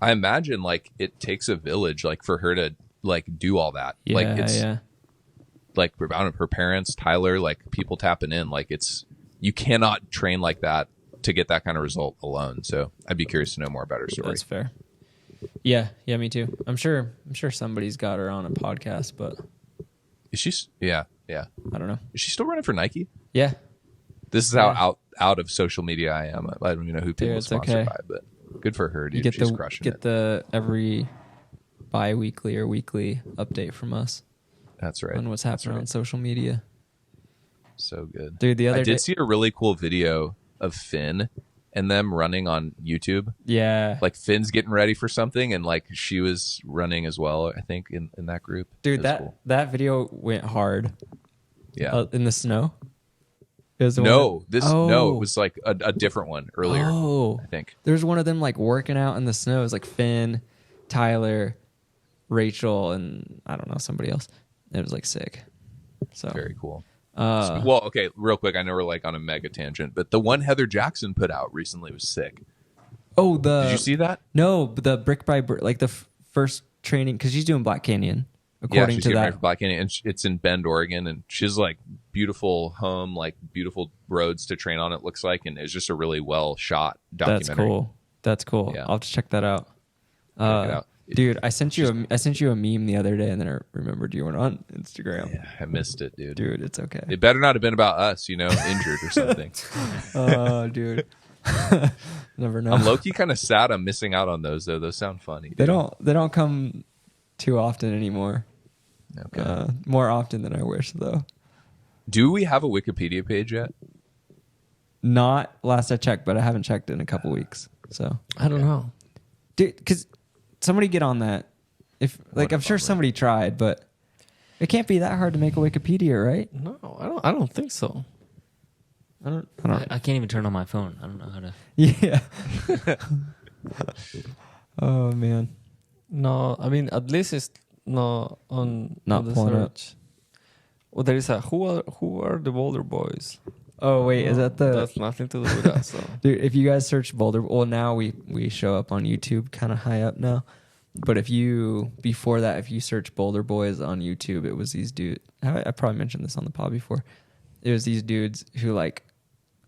I imagine like it takes a village like for her to like do all that. yeah, Like it's yeah. like I don't know, her parents, Tyler, like people tapping in. Like you cannot train like that to get that kind of result alone. So I'd be curious to know more about her story. That's fair. Yeah, me too. I'm sure somebody's got her on a podcast, but Is she? Yeah. I don't know. Is she still running for Nike? Yeah, This is how out of social media I am. I don't even know who people are it's sponsored okay. by, but good for her, dude. you get She's the crushing get it. the every bi-weekly or weekly update from us That's right. on what's That's happening right. on social media. So good. Dude, the other I day, did see a really cool video of Finn and them running on YouTube. yeah, Like Finn's getting ready for something, and like she was running as well. I think in that group. dude, It was that cool. that video went hard. Yeah. In the snow. It was the No, one it was like a different one earlier. Oh, I think. there's one of them like working out in the snow. It was like Finn, Tyler, Rachel, and I don't know, somebody else. It was like sick. So Very cool. uh, Well, okay, real quick. I know we're like on a mega tangent, but the one Heather Jackson put out recently was sick. oh, Did you see that? No, but the brick by brick, like the first training, because she's doing Black Canyon. Yeah, According she's to getting ready that, for Black Canyon, and it's in Bend, Oregon, and she's like beautiful home, like beautiful roads to train on. It looks like, and it's just a really well shot documentary. that's cool. That's cool. Yeah. I'll have to check that out. Check it out. Dude, I sent you a meme the other day, and then I remembered you were on Instagram. Yeah, I missed it, dude. Dude, it's okay. It better not have been about us, injured or something. Oh, dude. Never know. I'm low key kind of sad I'm missing out on those though. Those sound funny. They dude. don't come too often anymore. Okay. More often than I wish, though. Do we have a Wikipedia page yet? Not last I checked, but I haven't checked in a couple weeks. So, I don't know. dude, because somebody get on that. If What a I'm sure bummer. somebody tried, but it can't be that hard to make a Wikipedia, right? No, I don't think so. I don't. I can't even turn on my phone. I don't know how to. Yeah. Oh man. No, I mean at least it's not on Not on the pulling up. search. Well, there is a who are the Boulder Boys? Oh wait, is that the That's nothing to do with us. So. dude? If you guys search Boulder, well now we show up on YouTube, kind of high up now. But if you search Boulder Boys on YouTube, it was these dudes. I probably mentioned this on the pod before. It was these dudes who like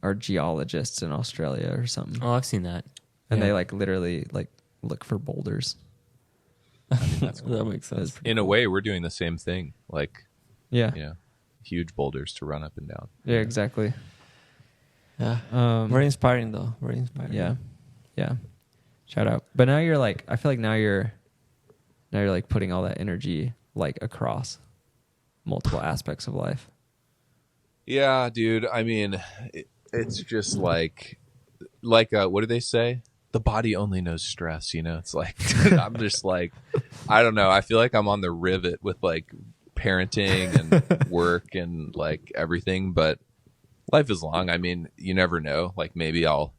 are geologists in Australia or something, Oh, I've seen that. and Yeah. they like literally like look for boulders. That makes sense. In a way, we're doing the same thing. Like, Yeah, huge boulders to run up and down. yeah, exactly. Yeah, Um, very inspiring though. Very inspiring. yeah. Shout out. But now you're like, I feel like now you're like putting all that energy like across multiple aspects of life. Yeah, dude. I mean, it's just like what do they say? The body only knows stress. It's like I'm just like, I don't know. I feel like I'm on the rivet with like parenting and work and like everything. But life is long. I mean, you never know. Like maybe I'll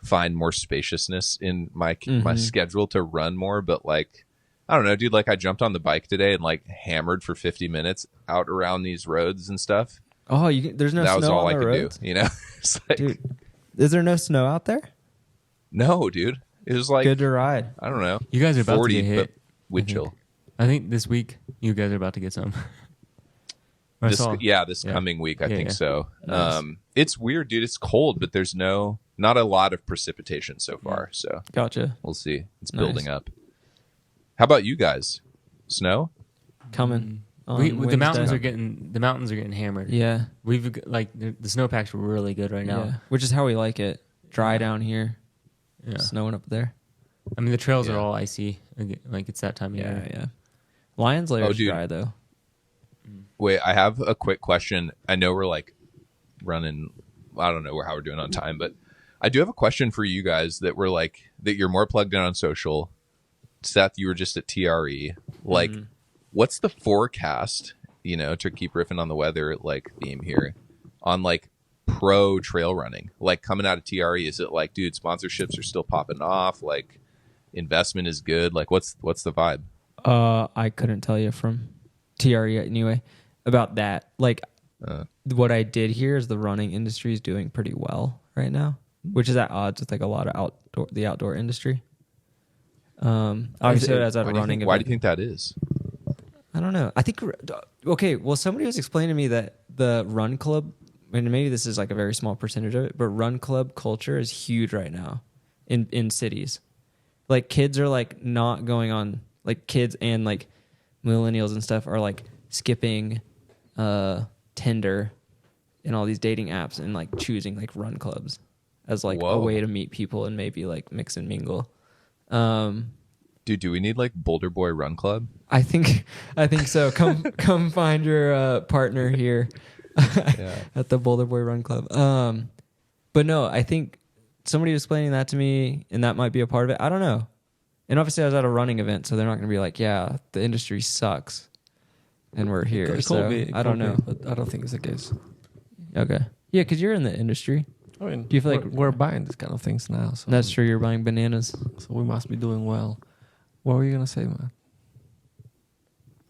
find more spaciousness in my schedule to run more. But like, I don't know, dude. Like I jumped on the bike today and like hammered for 50 minutes out around these roads and stuff. Oh, there's no That snow was all on I the could roads? do. It's like, Dude, is there no snow out there? no, dude. It was like, Good to ride. I don't know. You guys are about 40, to get hit. but wind chill. I think this week you guys are about to get some. I This saw. coming week, I Yeah, think yeah. so. Nice. It's weird, dude. It's cold, but there's not a lot of precipitation so far. So Gotcha. we'll see. It's Nice. building up. How about you guys? Snow? Coming. on The mountains Wednesday. are getting hammered. Yeah. We've like the snowpacks are really good right now. Yeah. Which is how we like it. Dry down here, Yeah. snowing up there. I mean the trails Yeah. are all icy. Like it's that time of Yeah, year. yeah. Lions Lair Oh, is dude. dry though. Wait, I have a quick question. I know we're like running. I don't know how we're doing on time, but I do have a question for you guys that we're like that you're more plugged in on social. Seth, you were just at TRE. Like, what's the forecast? To keep riffing on the weather like theme here, on like pro trail running? Like coming out of TRE, is it like, dude, sponsorships are still popping off? Like investment is good. Like what's the vibe? I couldn't tell you from TRE anyway about that. Like, what I did hear is the running industry is doing pretty well right now, which is at odds with like a lot of the outdoor industry. Obviously, as a running event. Why do you think that is? I don't know. I think okay. Well, somebody was explaining to me that the run club, and maybe this is like a very small percentage of it, but run club culture is huge right now in cities. Like kids are like not going on, like kids and like millennials and stuff are like skipping Tinder and all these dating apps and like choosing like run clubs as like a way to meet people and maybe like mix and mingle. Dude, do we need like Boulder Boy Run Club? I think so. Come find your partner here at the Boulder Boy Run Club. But no, I think somebody was explaining that to me, and that might be a part of it. I don't know. And obviously, I was at a running event, so they're not going to be like, "Yeah, the industry sucks," and we're here. It so I don't know, but I don't think it's the case. Okay, yeah, because you're in the industry. I mean, do you feel like we're buying these kind of things now? So that's true. You're buying bananas, so we must be doing well. What were you gonna say, man?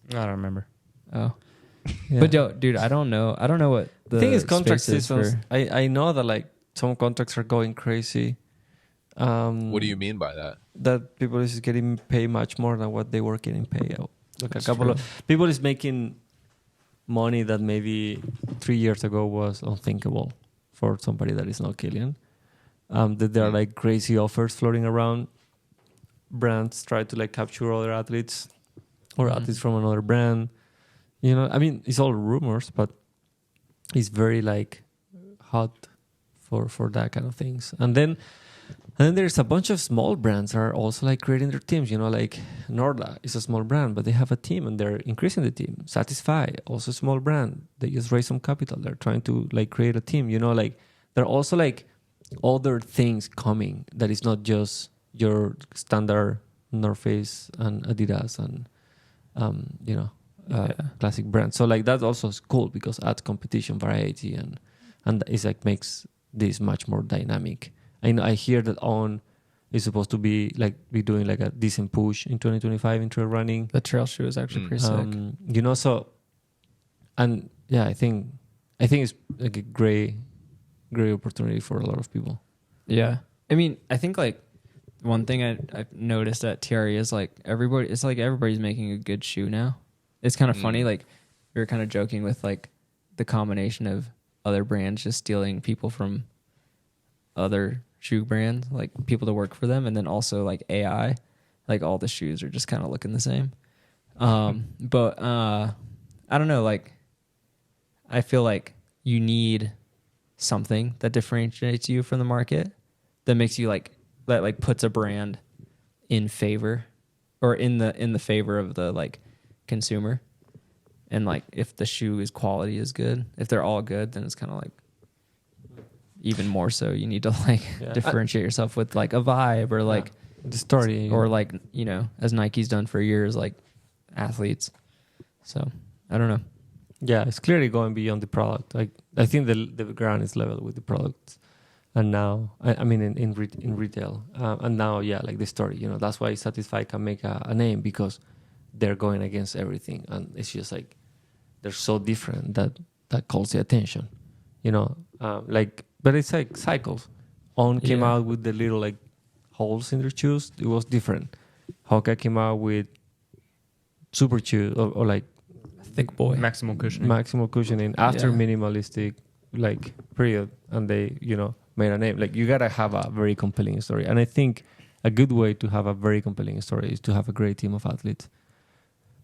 I don't remember. Oh, Yeah. but dude, I don't know. I don't know what the thing is. Contract space is seasons. for- I know that like some contracts are going crazy. What do you mean by that? That people is getting paid much more than what they were getting paid. Like That's a couple true. of people is making money that maybe 3 years ago was unthinkable for somebody that is not Killian. That there are like crazy offers floating around. Brands try to like capture other athletes or athletes from another brand. You know, I mean, it's all rumors, but it's very like hot for that kind of things. And then there's a bunch of small brands that are also like creating their teams. You know, like Norda is a small brand, but they have a team and they're increasing the team. Satisfy, also a small brand. They just raise some capital. They're trying to like create a team. You know, like there are also like other things coming that is not just your standard North Face and Adidas and classic brands. So like that also is cool because adds competition, variety, and it's like makes this much more dynamic. I hear that On is supposed to be doing like a decent push in 2025 in trail running. The trail shoe is actually pretty sick. You know, so and yeah, I think it's like a great opportunity for a lot of people. Yeah. I mean, I think like one thing I've noticed at TRE is like everybody's making a good shoe now. It's kind of funny. Like we were kind of joking with like the combination of other brands just stealing people from other shoe brands, like people to work for them. And then also like AI, like all the shoes are just kind of looking the same. But I don't know, like I feel like you need something that differentiates you from the market that makes you like that like puts a brand in favor or in the favor of the like consumer. And like if the shoe is quality is good, if they're all good, then it's kind of like even more so you need to like differentiate yourself with like a vibe or like the story or like, you know, as Nike's done for years, like athletes. So I don't know. Yeah, it's clearly going beyond the product. Like I think the ground is level with the product, and now I mean in retail, and now like the story. You know, that's why Satisfy can make a name because they're going against everything, and it's just like they're so different that calls the attention. You know, but it's like cycles. On came out with the little like holes in their shoes. It was different. Hoka came out with super shoes or like Thick boy. Maximal cushioning after minimalistic like period, and they made a name. Like you gotta have a very compelling story, and I think a good way to have a very compelling story is to have a great team of athletes.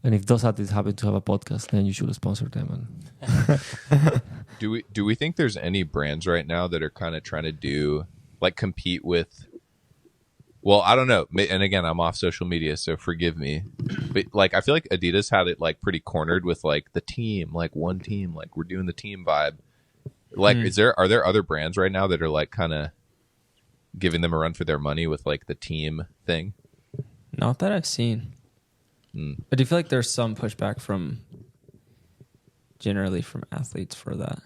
And if those athletes happen to have a podcast, then you should sponsor them. And Do we think there's any brands right now that are kind of trying to do like compete with? Well, I don't know. And again, I'm off social media, so forgive me. But like, I feel like Adidas had it like pretty cornered with like the team, like one team, like we're doing the team vibe. Like, are there other brands right now that are like kind of giving them a run for their money with like the team thing? Not that I've seen. I do feel like there's some pushback generally from athletes for that.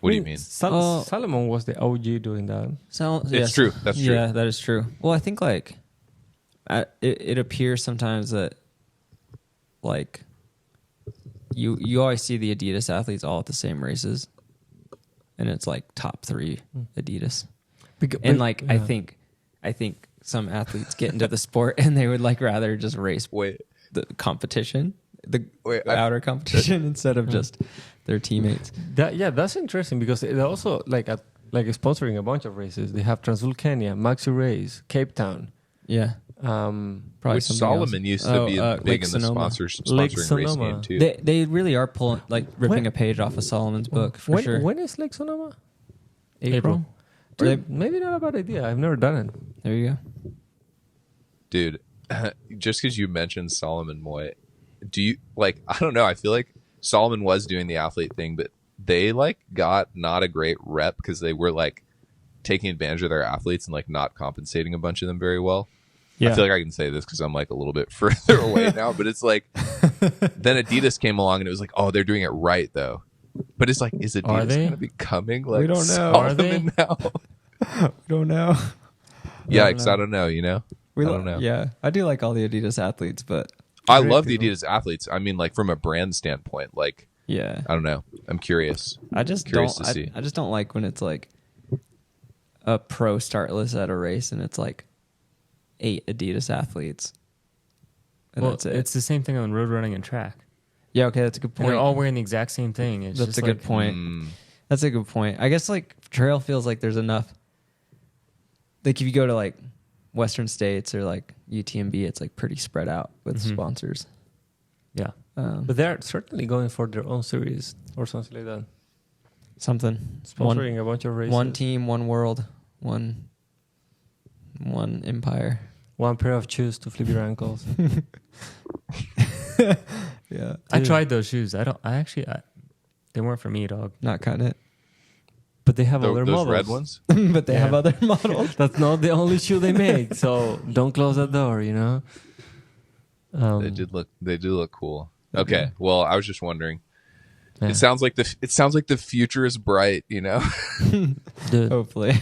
What do you mean? Salomon was the OG doing that. So It's true. That's true. Yeah, that is true. Well, I think like it appears sometimes that like you always see the Adidas athletes all at the same races, and it's like top 3 Adidas. And like I think some athletes get into the sport and they would like rather just race the competition, the outer competition instead of just their teammates. That's interesting because they're also like sponsoring a bunch of races. They have Transvulcania, Maxi Race, Cape Town. Yeah. Probably Probably Solomon used to be big in the sponsoring race game too. They really are pulling ripping a page off of Solomon's book for sure. When is Lake Sonoma? April. Dude, maybe not a bad idea. I've never done it. There you go. Dude, just because you mentioned Solomon Moy, do you like? I don't know. I feel like Solomon was doing the athlete thing, but they like got not a great rep because they were like taking advantage of their athletes and like not compensating a bunch of them very well. Yeah. I feel like I can say this because I'm like a little bit further away now, but it's like then Adidas came along and it was like, oh, they're doing it right though. But it's like, is Adidas going to be coming? Like, we don't know. Are they now? We don't know. Yeah, because I don't know. You know, I don't know. Yeah, I do like all the Adidas athletes, but I love the Adidas athletes. I mean, like from a brand standpoint, like yeah, I don't know. I'm curious. I just don't like when it's like a pro start list at a race and it's like 8 Adidas athletes. And Well, that's it. it's the same thing on road running and track. Yeah, okay, that's a good And point. they're all wearing the exact same thing. It's That's just a good point. That's a good point. I guess like trail feels like there's enough. Like if you go to like Western States or like UTMB, it's like pretty spread out with sponsors. Yeah. But they're certainly going for their own series or something like that. Something. Sponsoring a bunch of races. One team, one world, one empire. One pair of shoes to flip your ankles. Yeah. I tried those shoes. They weren't for me, dog. Not cutting it. But they have other those models. red ones. But they have other models. That's not the only shoe they make. So don't close that door, you know? They do look cool. Okay. Well, I was just wondering. Yeah. It sounds like the future is bright, you know? Dude, Hopefully.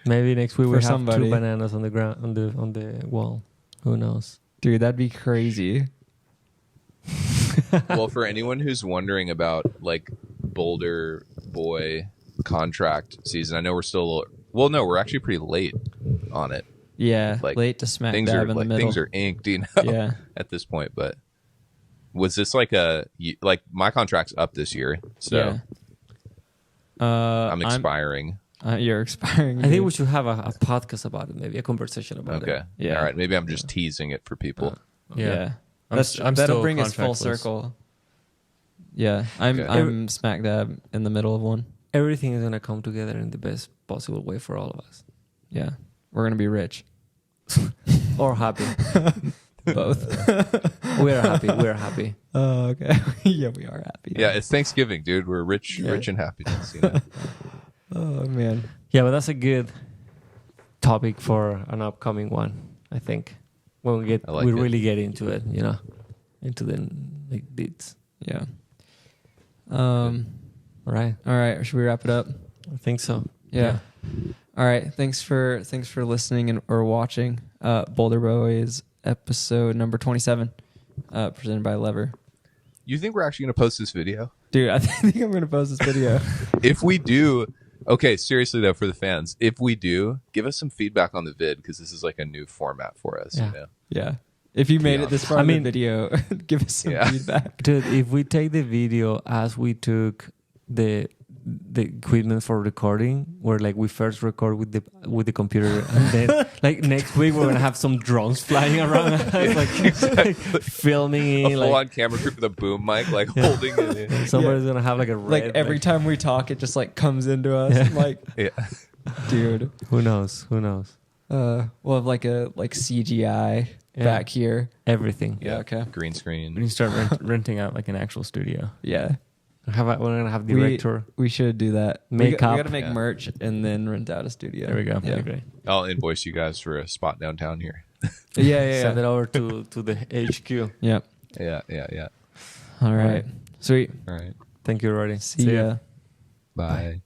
maybe next week we For have somebody. 2 bananas on the ground on the wall. Who knows? Dude, that'd be crazy. Well, for anyone who's wondering about like Boulder Boy contract season, I know we're still we're actually pretty late on it. Yeah. Like, late to smack Things dab are in the like middle. things are inked, you know, Yeah. at this point. But was this like my contract's up this year, so yeah. I'm expiring. You're expiring. I think we should have a podcast about it, maybe a conversation about it. Okay. Yeah. All right. Maybe I'm just teasing it for people. Yeah. I'm That'll still bring us full contractless. circle. Yeah. I'm smack dab in the middle of one. Everything is going to come together in the best possible way for all of us. Yeah. We're going to be rich. Or happy. Both. We're happy. We're happy. Oh, okay. Yeah, we are happy. Yeah, it's Thanksgiving, dude. We're rich and happiness. You know? Oh, man. Yeah, but that's a good topic for an upcoming one, I think. When we really get into it, you know, into the deeds. Yeah. All right. Should we wrap it up? I think so. Yeah. All right. Thanks for listening or watching. Boulder Boys episode number 27, presented by Lever. You think we're actually going to post this video? Dude, I think I'm going to post this video. If we do, okay, seriously though, for the fans, if we do, give us some feedback on the vid because this is like a new format for us. Yeah. You know? Yeah. If you made it this far in the video, give us some feedback. Dude, if we take the video as we took the equipment for recording, where like we first record with the computer and then like next week we're gonna have some drones flying around like filming A full-on like camera crew with a boom mic, like holding it in. somebody's gonna have like a red, Like every time we talk, it just like comes into us. Yeah. I'm like, Yeah. dude. who knows We'll have like a CGI back here. everything. Yeah. Okay. Green When screen. you start renting out like an actual studio. Yeah. We're gonna have director. We should do that. Makeup. We got to make Yeah. merch and then rent out a studio. There we go. Yeah. Great. I'll invoice you guys for a spot downtown here. Yeah. Send it over to the HQ. Yeah. Yeah. All right. Sweet. All right. Thank you, Roddy. See ya. Bye.